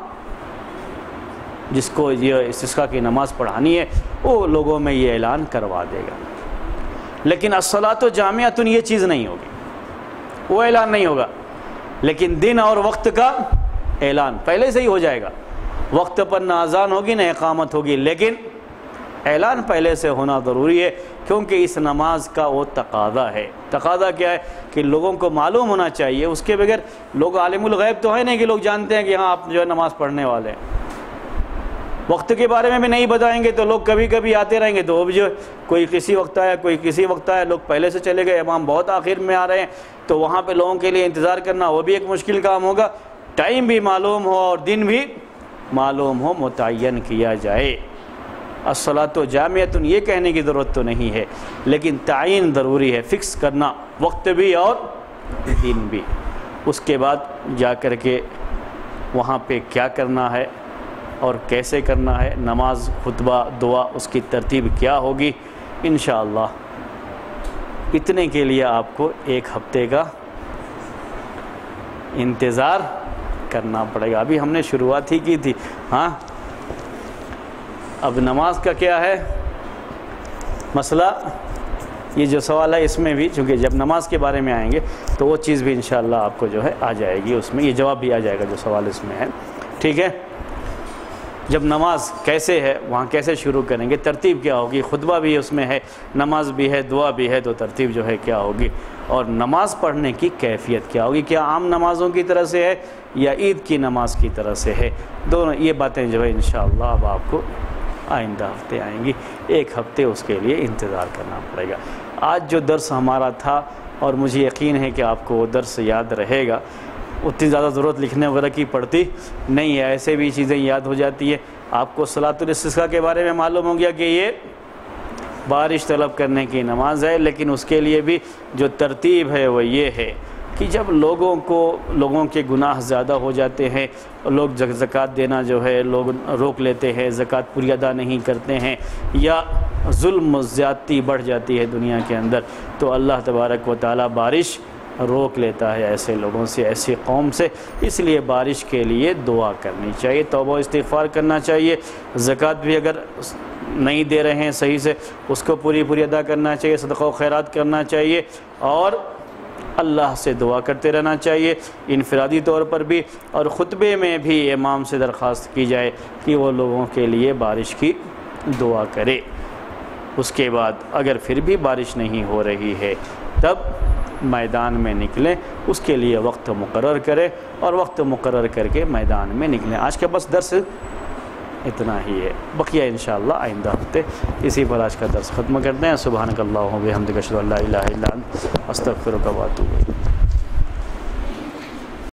جس کو یہ استسقاء کی نماز پڑھانی ہے وہ لوگوں میں یہ اعلان کروا دے گا، لیکن الصلاۃ جامعۃ یہ چیز نہیں ہوگی، وہ اعلان نہیں ہوگا، لیکن دن اور وقت کا اعلان پہلے سے ہی ہو جائے گا۔ وقت پر نہ اذان ہوگی نہ اقامت ہوگی، لیکن اعلان پہلے سے ہونا ضروری ہے، کیونکہ اس نماز کا وہ تقاضا ہے۔ تقاضا کیا ہے کہ لوگوں کو معلوم ہونا چاہیے، اس کے بغیر لوگ عالم الغیب تو ہے نہیں کہ لوگ جانتے ہیں کہ ہاں آپ جو ہے نماز پڑھنے والے ہیں۔ وقت کے بارے میں بھی نہیں بتائیں گے تو لوگ کبھی کبھی آتے رہیں گے، تو وہ بھی جو کوئی کسی وقت آیا کوئی کسی وقت آیا، لوگ پہلے سے چلے گئے، امام بہت آخر میں آ رہے ہیں، تو وہاں پہ لوگوں کے لیے انتظار کرنا وہ بھی ایک مشکل کام ہوگا۔ ٹائم بھی معلوم ہو اور دن بھی معلوم ہو، متعین کیا جائے۔ الصلاۃ جامعۃ یہ کہنے کی ضرورت تو نہیں ہے، لیکن تعین ضروری ہے، فکس کرنا وقت بھی اور دن بھی۔ اس کے بعد جا کر کے وہاں پہ کیا کرنا ہے اور کیسے کرنا ہے، نماز، خطبہ، دعا، اس کی ترتیب کیا ہوگی، انشاءاللہ اتنے کے لیے آپ کو 1 ہفتے کا انتظار کرنا پڑے گا۔ ابھی ہم نے شروعات ہی کی تھی، ہاں اب نماز کا کیا ہے مسئلہ، یہ جو سوال ہے اس میں بھی، چونکہ جب نماز کے بارے میں آئیں گے تو وہ چیز بھی انشاءاللہ آپ کو جو ہے آ جائے گی، اس میں یہ جواب بھی آ جائے گا جو سوال اس میں ہے، ٹھیک ہے۔ جب نماز کیسے ہے، وہاں کیسے شروع کریں گے، ترتیب کیا ہوگی، خطبہ بھی اس میں ہے، نماز بھی ہے، دعا بھی ہے، تو ترتیب جو ہے کیا ہوگی، اور نماز پڑھنے کی کیفیت کیا ہوگی، کیا عام نمازوں کی طرح سے ہے یا عید کی نماز کی طرح سے ہے، دونوں یہ باتیں جو ہے انشاءاللہ اب آپ کو آئندہ ہفتے آئیں گی، 1 ہفتے اس کے لیے انتظار کرنا پڑے گا۔ آج جو درس ہمارا تھا، اور مجھے یقین ہے کہ آپ کو وہ درس یاد رہے گا، اتنی زیادہ ضرورت لکھنے وغیرہ کی پڑتی نہیں ہے، ایسے بھی چیزیں یاد ہو جاتی ہے۔ آپ کو صلاۃ الاستسقاء کے بارے میں معلوم ہو گیا کہ یہ بارش طلب کرنے کی نماز ہے، لیکن اس کے لیے بھی جو ترتیب ہے وہ یہ ہے کہ جب لوگوں کے گناہ زیادہ ہو جاتے ہیں، لوگ زکوٰۃ دینا جو ہے لوگ روک لیتے ہیں، زکوٰۃ پوری ادا نہیں کرتے ہیں، یا ظلم و زیادتی بڑھ جاتی ہے دنیا کے اندر، تو اللہ تبارک و تعالیٰ بارش روک لیتا ہے ایسے لوگوں سے، ایسی قوم سے۔ اس لیے بارش کے لیے دعا کرنی چاہیے، توبہ و استغفار کرنا چاہیے، زکوٰۃ بھی اگر نہیں دے رہے ہیں صحیح سے اس کو پوری ادا کرنا چاہیے، صدقہ و خیرات کرنا چاہیے، اور اللہ سے دعا کرتے رہنا چاہیے انفرادی طور پر بھی، اور خطبے میں بھی امام سے درخواست کی جائے کہ وہ لوگوں کے لیے بارش کی دعا کرے۔ اس کے بعد اگر پھر بھی بارش نہیں ہو رہی ہے تب میدان میں نکلیں، اس کے لیے وقت مقرر کریں اور وقت مقرر کر کے میدان میں نکلیں۔ آج کا بس درس اتنا ہی ہے، بقیہ انشاءاللہ آئندہ ہفتے اسی پر آج کا درس ختم کرتے ہیں۔ سبحانک اللہم و بحمدک اشہد ان لا الہ الا انت استغفرک و اتوب الیک۔